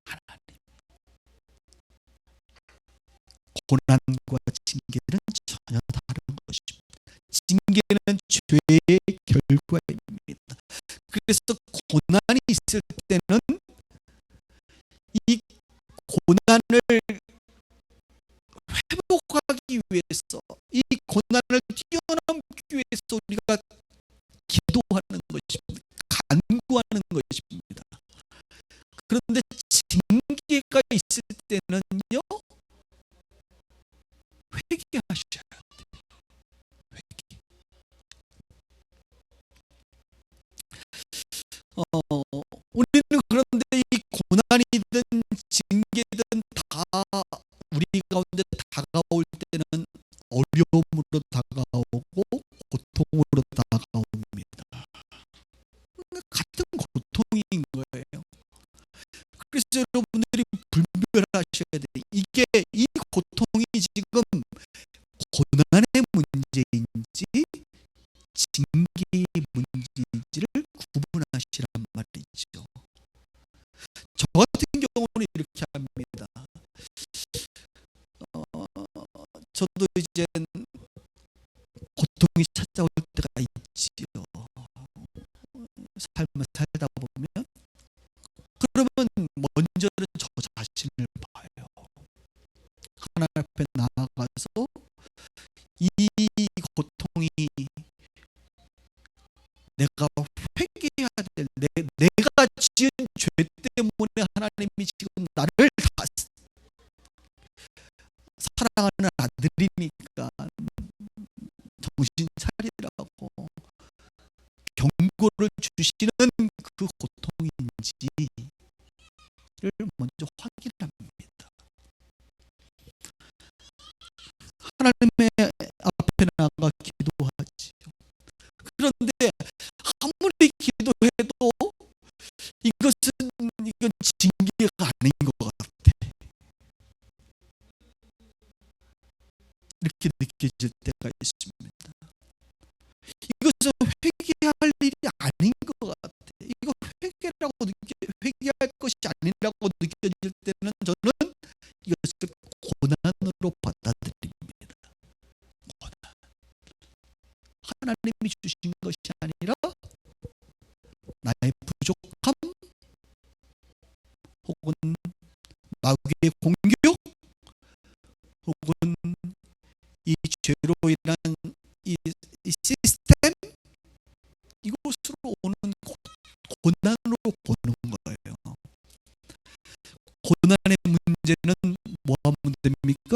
하나님. 고난과 징계는 전혀 다른 것입니다. 징계는 죄의 결과입니다. 그래서 고난이 있을 때는 이 고난을 회복하기 위해서, 이 고난을 뛰어넘기 위해서 우리가 기도하는 것입니다. 간구하는 것입니다. 그런데 징계가 있을 때는요, 회개하셔야 돼요. 회개. 우리는 그런데 이 고난이든 징계든 다 우리 가운데 다가올 때는 어려움으로 다가오고 고통으로 다가옵니다. 같은 고통인 거예요. 그래서 여러분들이 분별하셔야 돼요. 이게 이 고통이 지금 고난의 문제인지 징계의 문제인지를 구분하시란 말이죠. 저 같은 경우는 이렇게 합니다. 저도 이제 고통이 찾아올 때가 있지요. 삶을 살다 보면. 그러면 먼저는 저 자신을 봐요. 하나님 앞에 나아가서 이 고통이 내가 회개해야 될, 내가 지은 죄 때문에 하나님이 지금 나를 다 사랑하는 아들이니까 정신 차리라고 경고를 주시는 그 고통인지를 먼저 확인합니다. 하나님의 앞에 나가 기도하지. 그런데 아무리 기도해도 이건 징계가 아닌 것 같아. 이렇게 느껴질 때가 있습니다. 이것은 회개할 일이 아닌 것 같아. 이거 회개할 것이 아니라고 느껴질 때는 저는 이것을 고난으로 받아들입니다. 고난. 하나님이 주신 것이 아니라 나의 부족함 혹은 마귀의 공격 혹은 이 죄로 인한 이 시스템, 이것으로 오는 고난으로 보는 거예요. 고난의 문제는 뭐 하면 됩니까?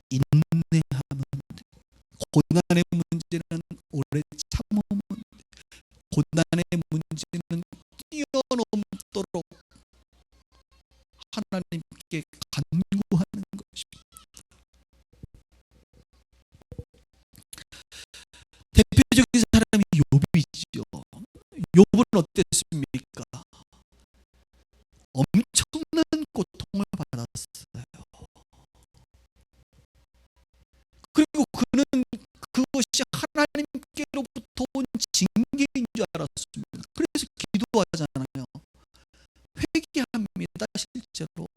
인내하면 돼. 고난의 문제는 오래 참으면 돼. 고난의 문제는 뛰어넘도록 하나님께 간구하는 것입니다. 대표적인 사람이 욥이죠. 욥은 어땠습니까? 엄청난 고통을 받았어요. 그리고 그는 그것이 하나님께로부터 온 징계인 줄 알았습니다. 그래서 기도하잖아요. 회개합니다, 실제로.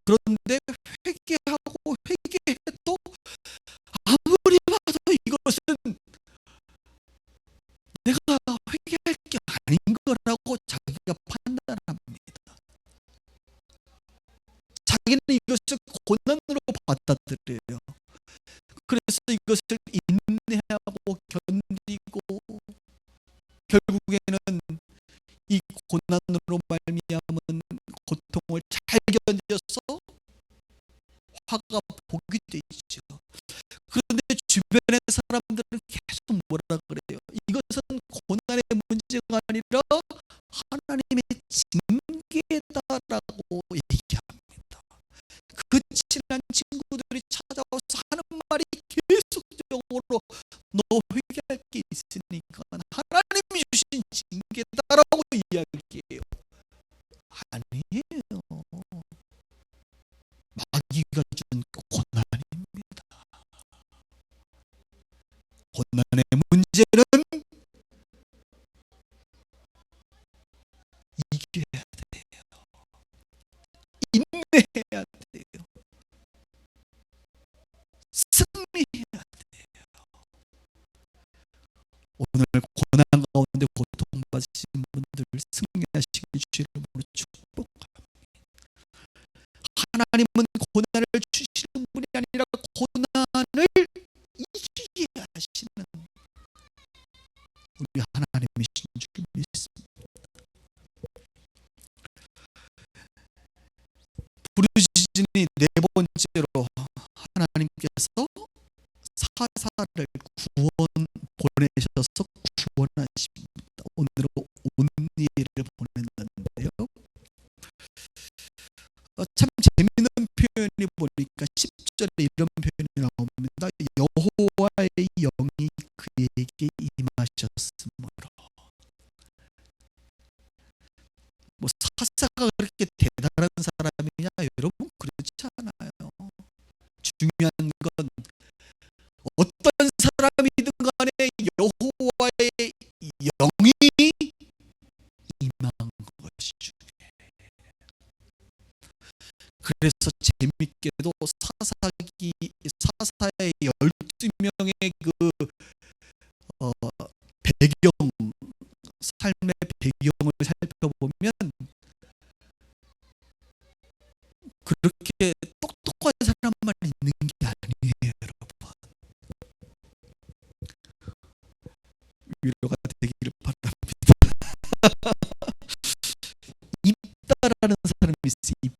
그런데 회개하고 회개해도 아무리 봐도 이것은 내가 회개할 게 아닌 거라고 자기가 판단합니다. 자기는 이것을 고난으로 받아들여요. 그래서 이것을 인내하고 견디고 결국에는 이 고난으로 말미암은 고통을 잘 견뎌서 화가 복이 되죠. 그런데 주변의 사람들은 계속 뭐라 그래요? 이것은 고난의 문제가 아니라 하나님의 징계다라고 얘기합니다. 그 친한 친구들이 찾아와서 하는 말이 계속적으로 너 회개할 게 있으니까 하나님이 주신 징계다라고 이야기해요. 아니에요. 마귀가 준 고난입니다. 고난의 문제는 이겨야 돼요. 인내해야 돼요. 승리해야 돼요. 오늘 고난 가운데 고통받으신 분들 승리하시길 주의 이름으로 축복합니다. 하나님은 고난을 주시는 분이 아니라 고난을 이기게 하시는 우리 하나님이신 줄 믿습니다. 부르짖으니 네 번째로 하나님께서 사사를 보내셔서 구원하십니다. 오늘은 온니엘을 보냈는데요. 참 재미있는 표현이 보니까 10절에 이런 표현이 나옵니다. 여호와의 영이 그에게 임하셨으므로. 뭐 사사가 그렇게 대단한 사람이냐? 여러분, 그렇지 않아요. 중요한 건 어떤 사람이든 간에 여호와의 영이 임한 것이 중요해요. 그래서 재밌게도 사사의 12명의 그 배경, 삶의 배경을 살펴보면 그렇게 똑똑한 사람만 있는 게 아니에요, 여러분. 위로가 되기를 바랍니다. 입다라는 사람이 있어요.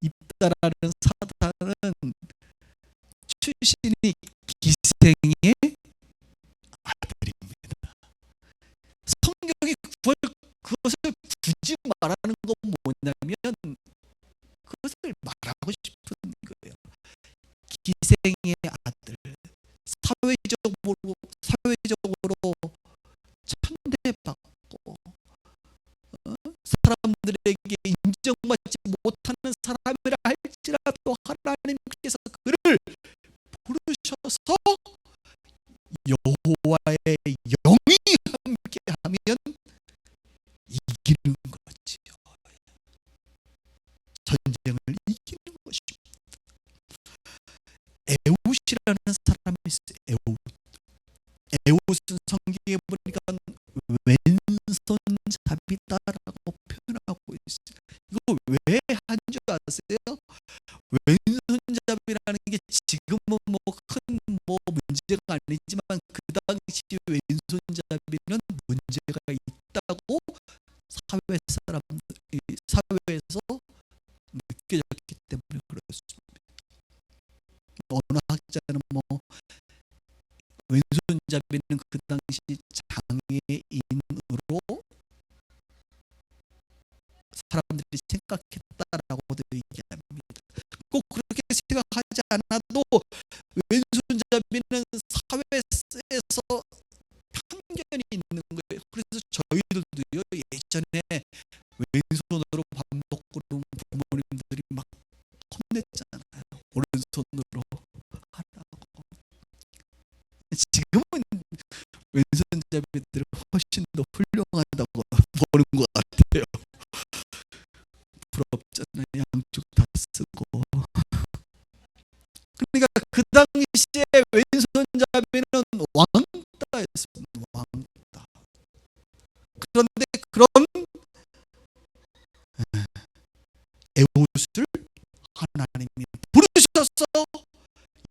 입다라는 사단은 출신이 기생의 아들입니다. 성경이 그것을 굳이 말하는 건 뭐냐면 그것을 말하고 싶은 거예요. 기생의 아들, 사회적으로 천대받고 사람들에게 인정받지 못하는 사람이라 할지라도 하나님께서 그를 부르셔서 여호와의 영이 함께하면 이기는 거지요. 전쟁을 이기는 것입니다. 에웃이라는 사람이 있어요. 에웃은 성경에 보니까 왼손잡이다라고 표현하고 있어요. 이거 왜 한 줄 아세요? 왼손잡이라는 게 지금은 큰 문제가 아니지만 그 당시 왼손잡이는 문제가 있다고 사회에서 느껴졌기 때문에 그렇습니다. 어느 학자는 왼손잡이는 그 당시 장애인으로 사람들이 생각했다라고도 얘기합니다. 꼭 그렇게 생각하지 않아도 왼손잡이는 사회에서 편견이 있는 거예요. 그래서 저희들도요, 예전에 왼손으로 밥 먹고 그러면 부모님들이 막 혼냈잖아요. 오른손으로 하라고. 지금은 왼손잡이들이 훨씬 더 훌륭하다고 보는 것 같아요. 부럽잖아요. 양쪽 다 쓰고. 그러니까 그 당시에 왼손잡이는 왕따였습니다. 왕따. 그런데 그런 에웃을 하나님이 부르셔서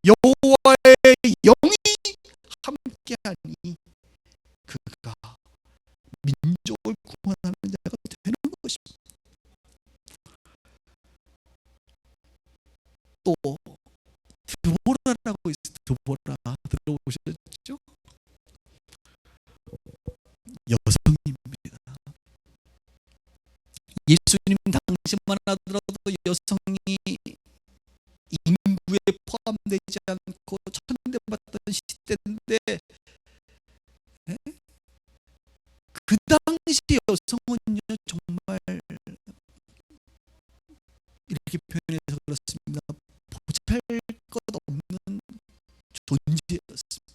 여호와의 영이 함께하니 그가 민족을 구원하는 자가 되는 것입니다. 또 드보라라고 있어요. 드보라 들어보셨죠? 여성입니다. 예수님 당시만 하더라도 여성이 인구에 포함되지 않고 천대받던 시대인데 그 당시 여성은요 정말 이렇게 표현해서 그렇습니다. 보잘것없는 존재였습니다.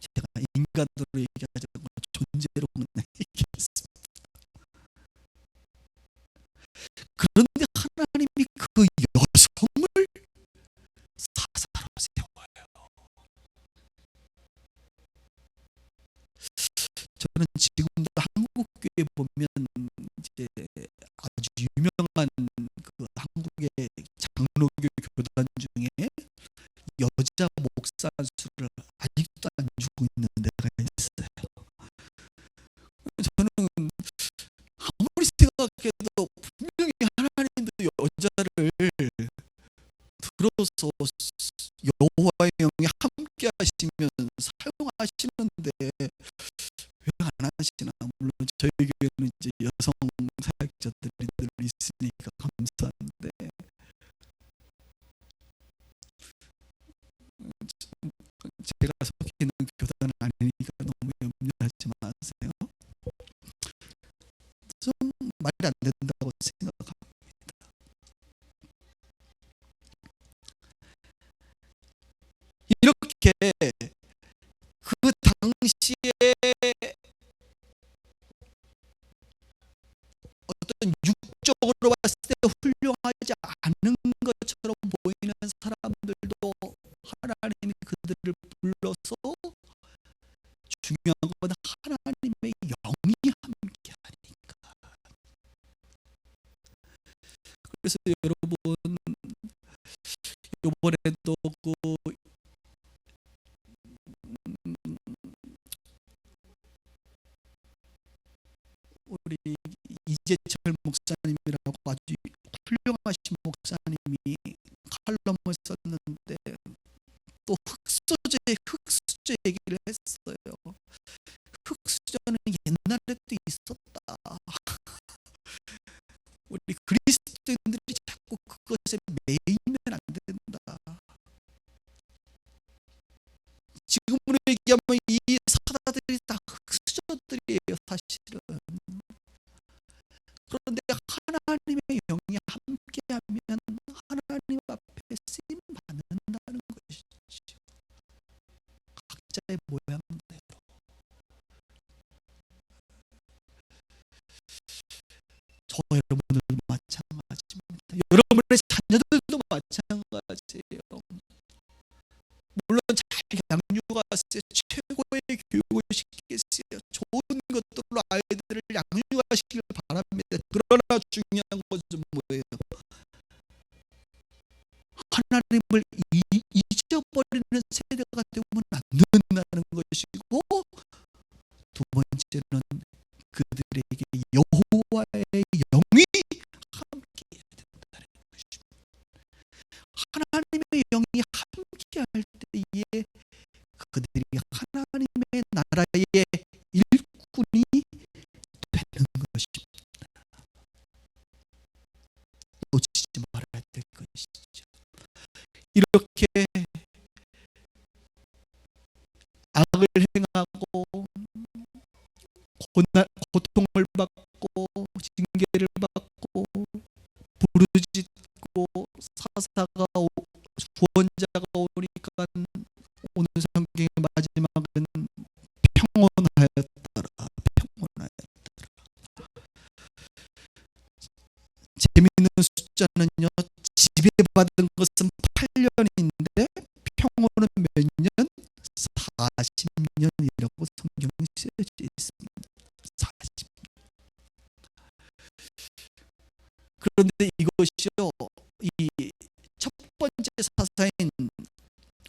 제가 인간으로 얘기하지 않고 존재로 그냥 얘기했습니다. 그런데 하나님이 그 여성을 사사로 세워요. 저는 지금도 한국교회 보면 이제 아주 유명한 그 한국의 장로교 교단 중에 여자 목사 수를 아직도 안 주고 있는 데가 있어요. 저는 아무리 생각해도 분명히 하나님도 여자를 들어서 여호와의 영이 함께 하시면 사용하시는데 왜 안 하시나. 물론 저희 교회는 이제 여성 사역자들이 늘 있으니까 감사한데 제가 속해 있는 교단은 아니니까 너무 염려하지 마세요. 좀 말이 안 된다고 생각합니다. 이렇게 그 당시에 어떤 육적으로 봤을 때 훌륭하지 않은 것처럼 보이는 사람들도 하나님이 그들을 불러서 중요한 건 하나님의 영이 함께 하니까. 그래서 여러분 이번에도 우리 이재철 목사님이라고 아주 훌륭하신 목사님이 칼럼을 썼는데 수저는 옛날에도 있었다. 우리 그리스도인들이 자꾸 그것에 매이면 안 된다. 지금으로 얘기하면 이 사다들이 다 흑수저들이에요, 사실은. 그런데 하나님의 영이 함께하면 하나님 앞에 쓰임 받는다는 것이죠. 각자의 모양대로. 저 여러분들도 마찬가지입니다. 여러분의 자녀들도 마찬가지예요. 물론 잘 양육하세요. 최고의 교육을 시키겠어요. 좋은 것들로 아이들을 양육하시길 바랍니다. 그러나 중요한 것은 뭐예요? 하나님을 잊어버리는 세대가 되면 안 된다는 것이고, 두 번째는 그들에게 여호와의 영이 함께해야 된다는 것입니다. 하나님의 영이 함께할 때에 그들이 하나님의 나라의 일꾼이 되는 것입니다. 놓치지 말아야 될 것이죠. 이렇게 악을 행하고 고통을 받고 징계를 받고 부르짖고 사사가 구원자가 오니까 오늘 성경의 마지막은 평온하였더라. 평온하였더라. 재미있는 숫자는요, 지배받은 것은 8년인데 평온은 몇 년? 40년이라고 성경에 쓰여져 있습니다. 40년. 그런데 이것이요, 이 첫 번째 사사인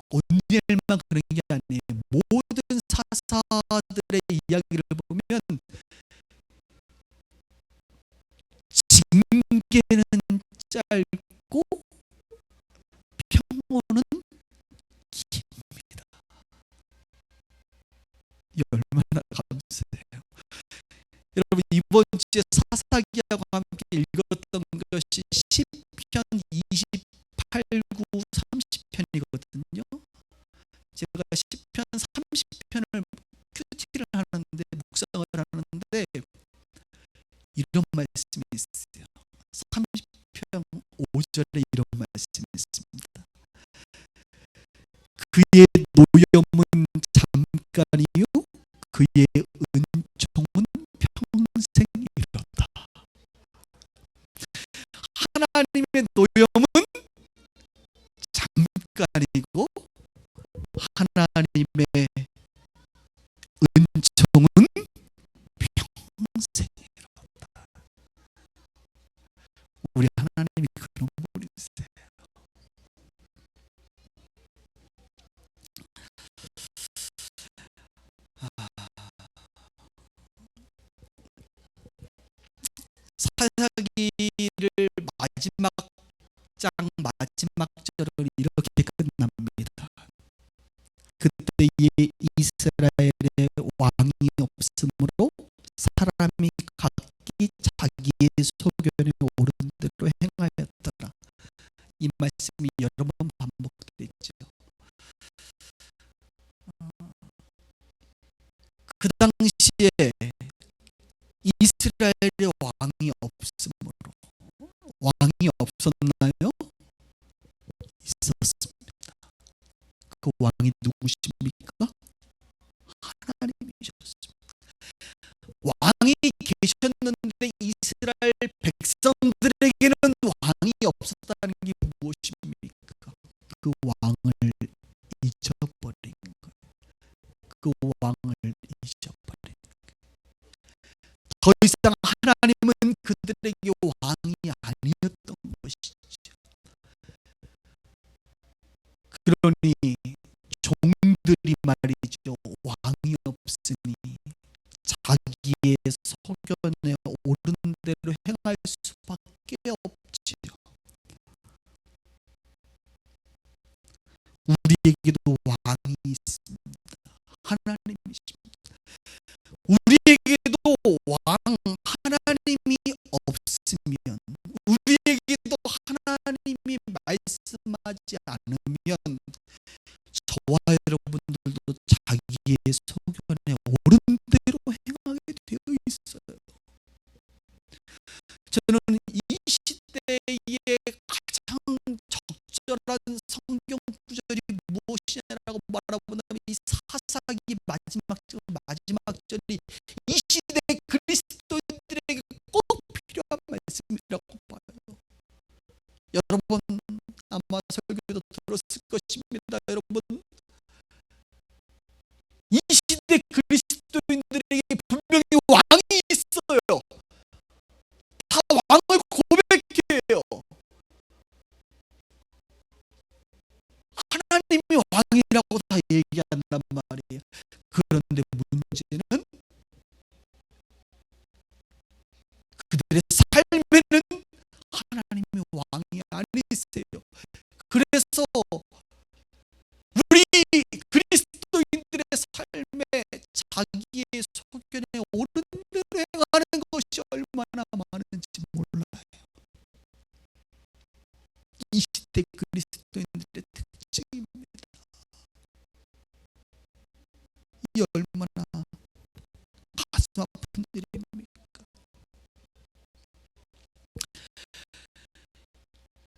온니엘만 그런 게 아니에요. 모든 사사들의 이야기를 보면 징계는 짧고 평온은 깁니다. 이 얼마나 감사해요. 여러분, 이번 주에 사사기하고 함께 읽었던 것이 시편 28구 30편이거든요. 제가 시편 30편을 큐티를 하는데, 묵상을 하는데 이런 말씀이 있어요. 30편 5절에 이런 말씀이 있습니다. 그의 노염은 잠깐이요 그의 은총은 평생이로다. 하나님의 노염은 잠깐이고 하나님의 은총은 평생이로다. 우리 하나님이 그런 분이세요. 사사기를 마지막 장 마지막 절을 이렇게 끝납니다. 그때에 이스라엘의 왕이 없으므로 사람이 각기 자기의 소견에 옳은 대로 행하였더라. 이 말씀이 여러 번 반복되죠. 그 당시에 이스라엘의 왕이 없으므로, 왕이 없었나요? 있었습니다. 그 왕이 누구십니까? 하나님이셨습니다. 왕이 계셨는데 이스라엘 백성들에게는 왕이 없었다는 게 무엇입니까? 그 왕을 잊어버린 거예요. 그 왕을 잊어버린 거예요. 더 이상 하나님은 그들에게 왕이 아니었던 것이죠. 그러니 종들이 말이죠, 왕이 없으니 자기의 소견에 옳은 대로 행할 수밖에 없지요. 우리에게도 왕이 있습니다. 하나님이십니다. 우리에게도 왕 하나님이 없으면, 우리에게도 하나님이 말씀하지 않으면 저와 여러분들도 자기의 소견에 옳은 대로 행하게 되어 있어요. 저는 이 시대의 가장 적절한 성경 구절이 무엇이냐라고 말하보면 이 사사기 마지막 절이 이 시대 그리스도인들에게 꼭 필요한 말씀이라고 봐요. 여러분 아마 설교도 들었을 것입니다. 여러분, 이 시대 그리스도인들에게 분명히 왕이 있어요. 다 왕을 고백해요. 하나님이 왕이라고 다 얘기한단 말이에요. 그런데 문제는 그들의 삶에는 하나님이 왕이 아니세요. 그래서 우리 그리스도인들의 삶에 자기의 소견에 옳은 대로 행하는 것이 얼마나 많은지 몰라요. 이 시대 그리스도인들의 특징입니다. 이 얼마나 가슴 아픈 일입니까?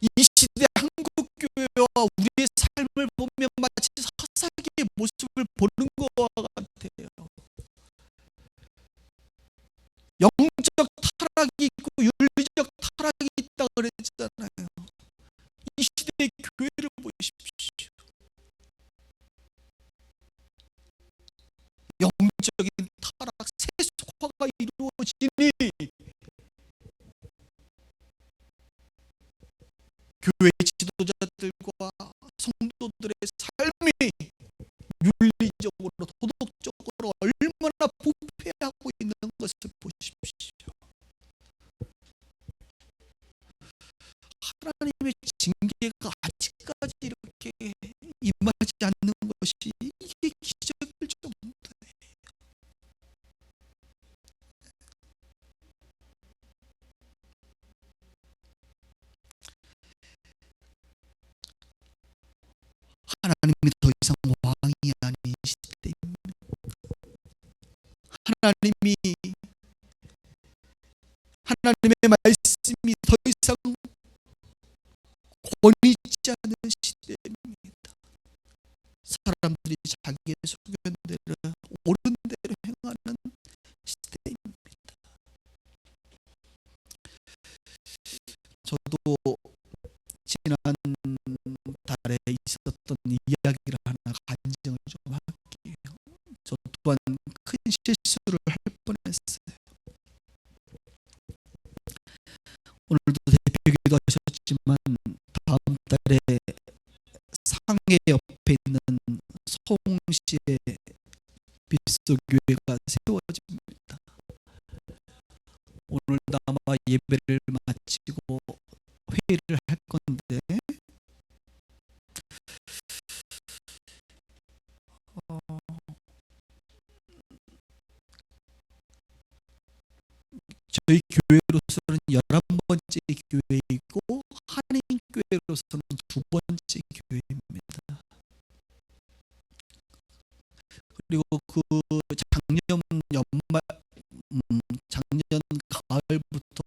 이 시대 한국교회와 우리의 삶을 보면 마치 사사기의 모습을 보는 것과 같아요. 영적 타락이 있고 윤리적 타락이 있다 그랬잖아요. 이 시대의 교회를 보십시오. 영적인 타락, 세속화가 이루어지니 교회 지도자들과 성도들의 삶이 윤리적으로 도덕적으로 얼마나 부패하고 있는 것을 보십시오. 하나님의 징계가 아직까지 이렇게 임하지 않는 것이 이게 기적일 정도예요. 하나님이 더 이상 왕이 아닌 시대입니다. 하나님의 말씀이 더 이상 권위있지 않은 시대입니다. 사람들이 자기의 소견대로 옳은 대로 행하는 시대입니다. 저도 지난 달에 있었던 이야기를 하나 간증을 좀 할게요. 저 또한 큰 실수를 할 뻔했어요. 오늘도 대표기도 하셨지만 다음 달에 상해 옆에 있는 서울시의 빗소교회가 세워집니다. 오늘 아마 예배를 마치고 회의를 할 건데 저희 교회로서는 11번째 교회이고 한인교회로서는 2번째 교회입니다. 그리고 그 작년 가을부터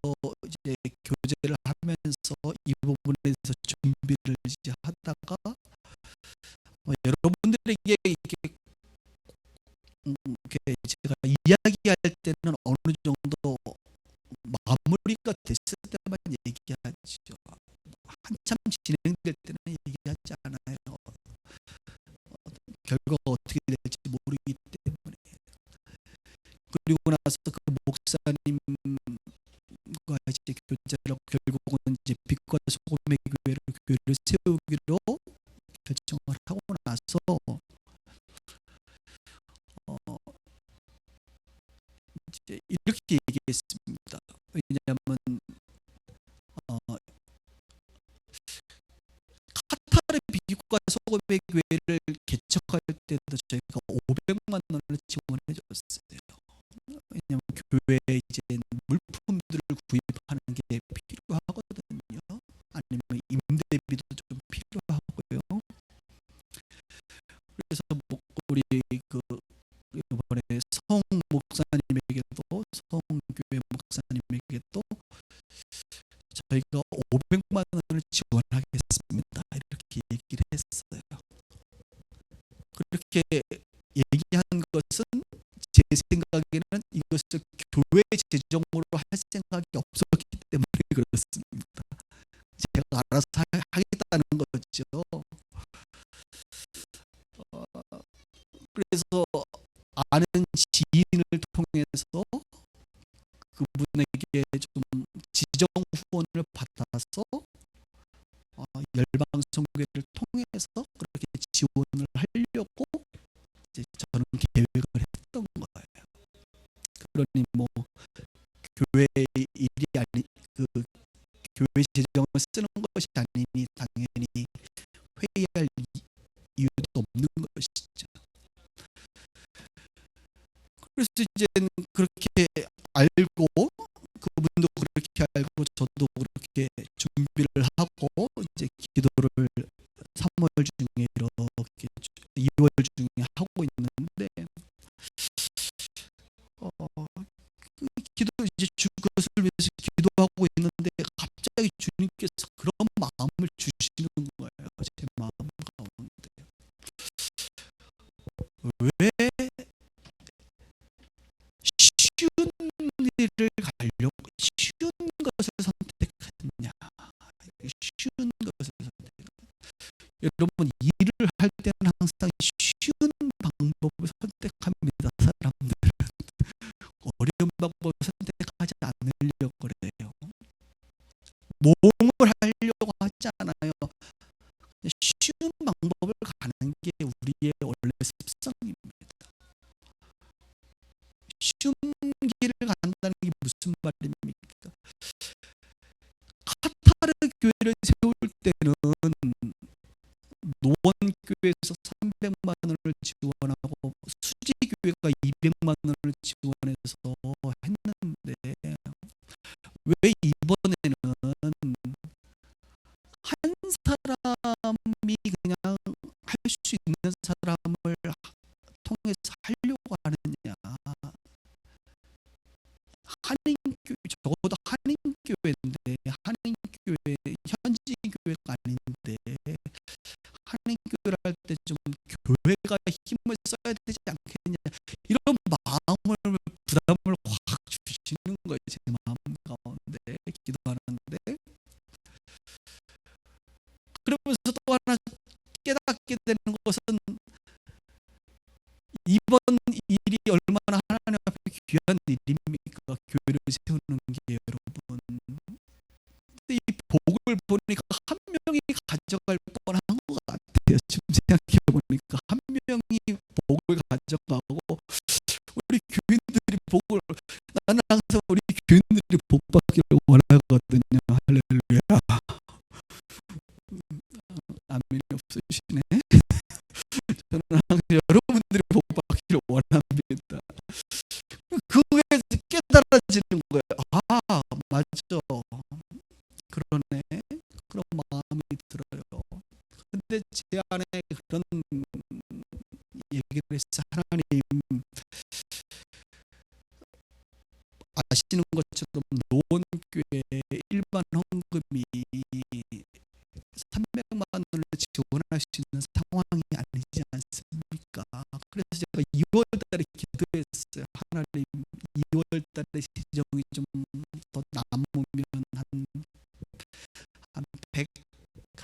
이제 교제를 하면서 이 부분에 대해서 준비를 이제 하다가 여러분들에게 이렇게 제가 이야기할 때는 어느 정도 마무리가 됐을 때만 얘기하죠. 한참 진행될 때는 얘기하지 않아요. 결과가 어떻게 될지 모르기 때문에. 그리고 나서 그 목사님과 이제 교제를 하고 결국은 이제 빛과 소금의 교회를 세우기로 결정을 하고 나서 이제 이렇게 얘기했습니다. 왜냐하면 카타르 빛과 소금의 교회를 개척할 때도 저희가 500만 원을 지원해 줬어요. 교회에 이제 물품들을 구입하는 게 필요하거든요. 아니면 임대비도 좀 필요하고요. 그래서 뭐 우리 그 이번에 성 목사님에게도 성교회 목사님에게도 저희가 500만 원을 지원하겠습니다. 이렇게 얘기를 했어요. 그렇게 얘기한 것은 제 생각에는 이것을 교회 재정으로 할 생각이 없었기 때문에 그렇습니다. 제가 알아서 하겠다는 거죠. 그래서 아는 지인을 통해서 그분에게 좀 지정 후원을 받아서 열방성교회를 통해서 그렇게 지원을 하려고 이제 저는 계획을 했던 거예요. 그러니 뭐 교회 일이 아니 그 교회 재정을 쓰는 것이 아니니 당연히 회의할 이유도 없는 것이죠. 그래서 이제 그렇게 알고 그분도 그렇게 알고 저도 그렇게 준비를 하고 이제 기도를 3월 중에 이렇게 2월 중에 하고 있는데 그 기도 이제 주 그것을 위해서 기도하고 있는데 갑자기 주님께서 그런 마음을 주시는 거예요. 제 마음 가운데 왜 쉬운 일을 가려고 쉬운 것을 선택했냐? 쉬운 것을 선택. 여러분 일을 할 때는 항상 쉬운 방법을 선택합니다. 사람들은 어려운 방법을 선택하지 않으려고 그래요. 모험을 하려고 하지 않아요. 쉬운 방법을 가는 게 우리의 원래 습성입니다. 쉬운 길을 간다는 게 무슨 말입니까? 카타르 교회를 세울 때는 노원교회에서 300만 원을 지원하고 수지교회가 200만 원을 지원해서 했는데 왜 이번에는 한 사람이 그냥 할 수 있는 사람을 통해서 하려고 하느냐? 한인교회, 적어도 한인교회인데 한인교회 현지교회가 아닌데 한인교회를 할 때 좀 교회가 힘을 써야 되지 않겠냐, 이런 마음을 부담을 확 주시는 거예요. 제 마음 가운데 기도하는데 그러면서 또 하나 깨닫게 되는 것은 이번 일이 얼마나 하나님 앞에 귀한 일입니까? 교회를 세우는 게 여러분. 근데 이 복을 보니까 한 명이 가져갈 뻔한 것 같아요. 지금 생각해 보니까 한 명이 복을 가져가고 우리 교인들이 복을, 나는 항상 우리 교인들이 복 받기를 원하거든요. 할렐루야. 아멘이 없으시네. 저는 항상 여러분들이 복 받기를 원합니다. 그게 깨달아지는 거예요. 아, 맞죠. 그러네. 그런 마음이 들어요. 근데 제 안에 그런 얘기를 했어요. 하나님, 아시는 것처럼 노원교회 일반 헌금이 300만 원을 지원할 수 있는 상황이 아니지 않습니까? 그래서 제가 2월 달에 기도했어요. 하나님, 2월 달에 재정이 좀 더 남으면 한 100,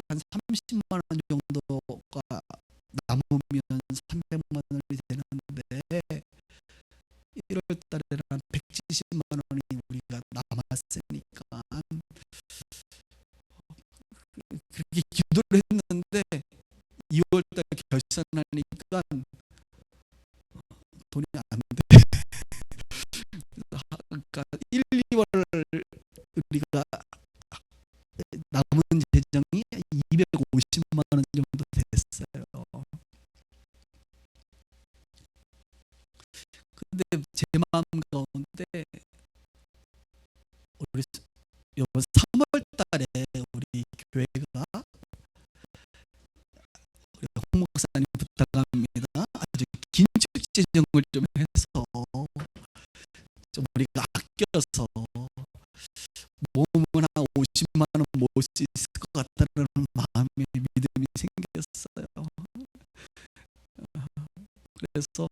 한 30만 원 정도가 남으면 300만 원이 되는데 1월 달에는 한 170만 원이 우리가 남았으니까 그렇게 기도를 했는데 2월 달에 결산하니까 돈이 안 돼. 그러니까 1, 2월 우리가 남은 재정이 250만 원 정도 됐어요. 근데 제 마음 가운데 여러분 3월 달에 우리 교회가 우리 홍 목사님 부탁합니다. 아주 긴 축제 정을 좀 해서 좀 우리가 아껴서 모으면 한 50만 원 모을 수 있을 것 같다는 마음의 믿음이 생겼어요. 그래서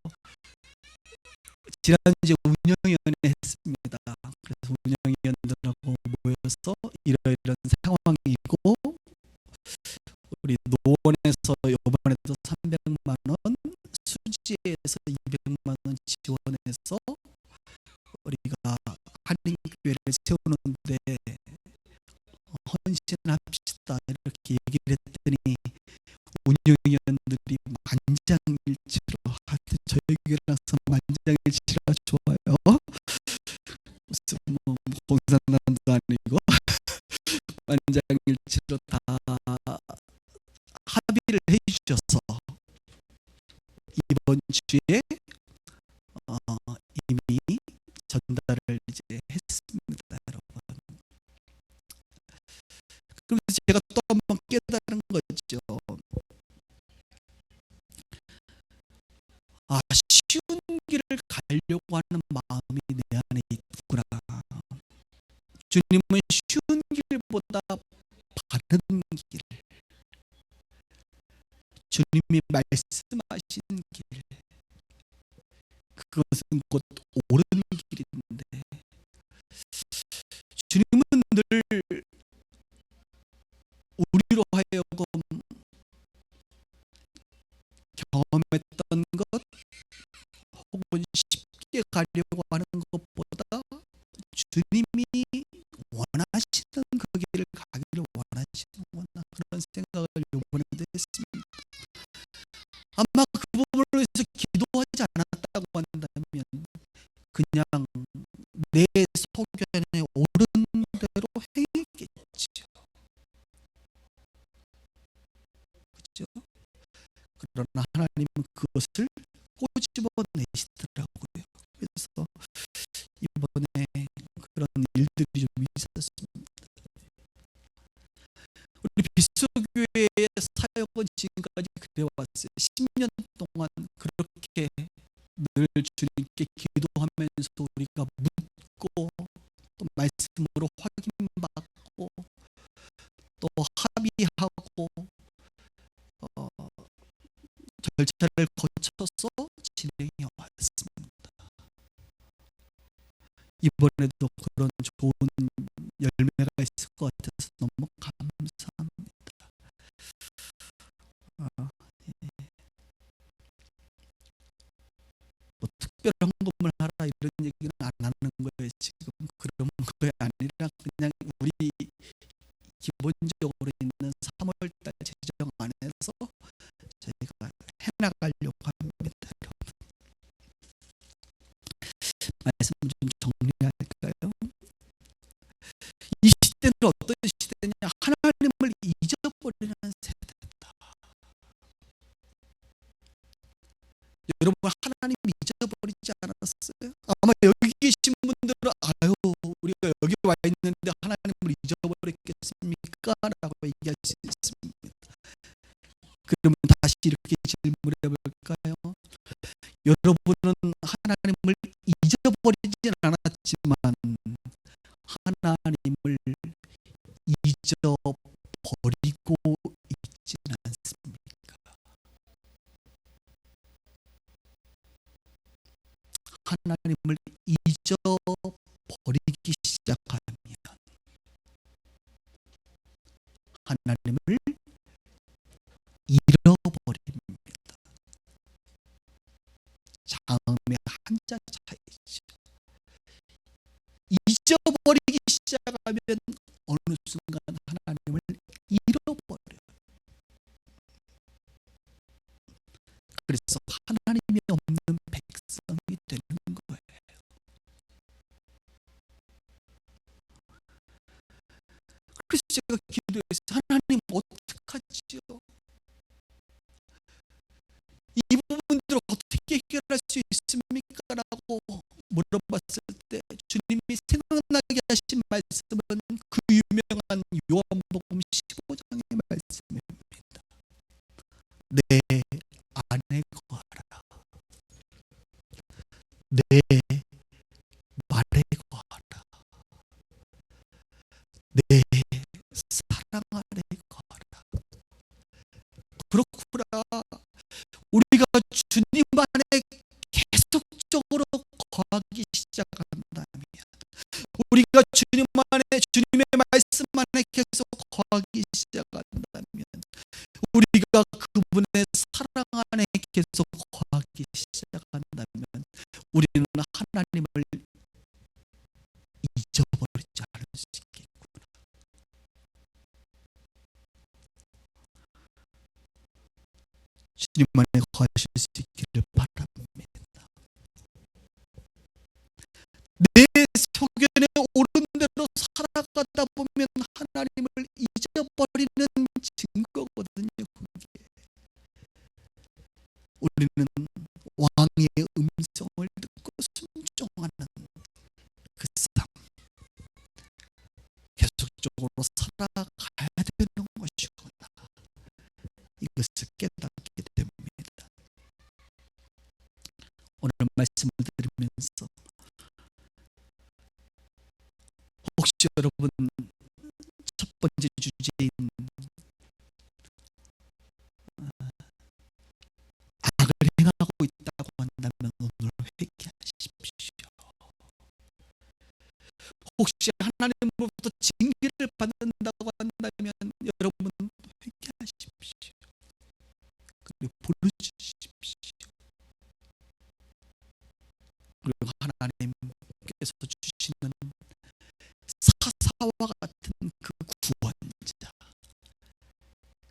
지난주에 운영위원회 했습니다. 그래서 운영위원들하고 모여서 이러이러한 상황이고 우리 노원에서 이번에도 300만 원, 수지에서 200만 원 지원해서 우리가 한인교회를 세우는데 헌신합시다 이렇게 얘기를 했더니 운영위원들이 만장일치로 하여튼 저희 교회라서 만장일치라 좋아요. 무슨 뭐 공산당도 아니고 만장일치로 다 합의를 해주셔서 이번 주에 이미 전달을 이제 했습니다, 여러분. 그러면서 제가 또 한 번 깨달은 거죠. 쉬운 길을 가려고 하는 마음이 내 안에 있구나. 주님은 쉬운 길보다 바른 길, 주님이 말씀하신 길, 그것은 곧 옳은 길인데 주님은 늘 우리로 하여금 경험했던 것 혹은 쉽게 가려고 하는 것보다 주님이 원하시는 그 길을 가기를 원하시는구나, 그런 생각을 이번에도 했습니다. 아마 그 부분을 위해서 기도하지 않았다고 한다면 그냥 내 소견에 옳은 대로 행했겠죠. 그렇죠? 그러나 하나님은 그것을 꼬집어내시더라고요. 그래서 이번에 그런 일들이 좀 있었습니다. 우리 비수교회의 사역은 지금까지 그래왔어요. 10년 동안 그렇게 늘 주님께 기도하면서 우리가 묻고 또 말씀으로 확인받고 또 합의하고 절차를 거쳐서 진행해 왔습니다. 이번에도 그런 좋은 열매가 있을 것 같아서 너무 감사합니다. 뭐 특별한 헌금을 하라 이런 얘기는 안 하는 거예요. 지금 그런 거에 아니라 그냥 우리 기본적으로 있는 3월달 재정 안에서 저희가 해나가려고 합니다. 여러분, 말씀을 좀 정리할까요? 이 시대는 어떤 시대냐? 하나님을 잊어버리는 세대다. 여러분, 하나님 잊어버리지 않았어요? 아마 여기 계신 분들은 아유 우리가 여기 와 있는데 하나님을 잊어버렸겠습니까? 라고 얘기할 수 있습니다. 그러면 다시 이렇게 질문해 볼까요? 여러분은 하나님을 잊어버리진 않았지만 하나님을 잊어버리고 있지는 않습니까? 하나님을 잊어버리기 시작하면 하나님을 잃어버립니다. 자음의 한자 차이죠. 잊어버리기 시작하면 어느 순간 하나님을 잃어버려요. 그래서 하나님이 없는 백성이 되는 거예요. 그래서 제가 기도했어요. 하나님 어떡하지요? 이 부분들을 어떻게 해결할 수 있습니까? 라고 물어봤을 때 주님이 생각나게 하신 말씀은 그 유명한 요한복음 15장의 말씀입니다. 내 안에 거하라. 내 말에 거하라. 내 사랑 안에 거하라. 그렇구나. 우리가 주님 안에 계속적으로 거하기 시작한다면, 우리가 주님 안에, 주님의 말씀 안에 계속 거하기 시작한다면, 우리가 그분의 사랑 안에 계속 거하기 시작한다면, 우리는 하나님을 잊어버리지 않을 수 있겠구나. 주님 안에 거하실 수 있기를 바랍니다. 내 소견에 옳은 대로 살아가다 보면 하나님을 잊어버리는 증거거든요. 그게 우리는 왕의 음성을 듣고 순종하는 그 삶, 계속적으로 살아가야 되는 것이구나, 이것을 깨닫게 됩니다. 오늘 말씀을 드리면서 혹시 여러분 첫 번째 주제인 악을 행하고 있다고 한다면 오늘 회개하십시오. 혹시 하나님으로부터 징계를 받는다고 한다면 여러분 회개하십시오. 그리고 부르짖으십시오. 그리고 하나님께서 주시는 사사와 같은 그 구원자,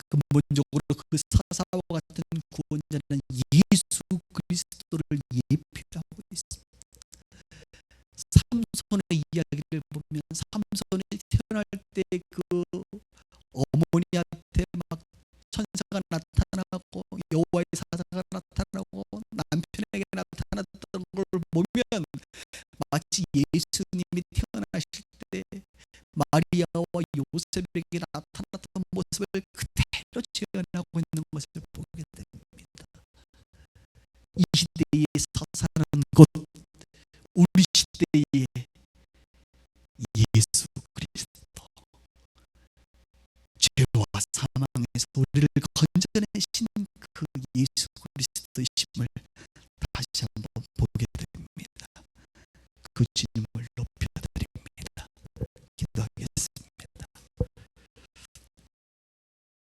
근본적으로 그 사사와 같은 구원자는 예수 그리스도를 예표하고 있습니다. 삼손의 이야기를 보면 삼손이 태어날 때 그 어머니한테 막 천사가 나타나고 여호와의 사자가 나타나고 남편에게 나타났던 걸 보면 마치 예수님이 태어나실 때 마리아와 요셉에게 나타났던 모습을 그대로 재현하고 있는 것을 보게 됩니다. 이 시대의 사사는 곧 우리 시대의 예수 그리스도, 죄와 사망에서 우리를 건져내신 그 예수 그리스도이심을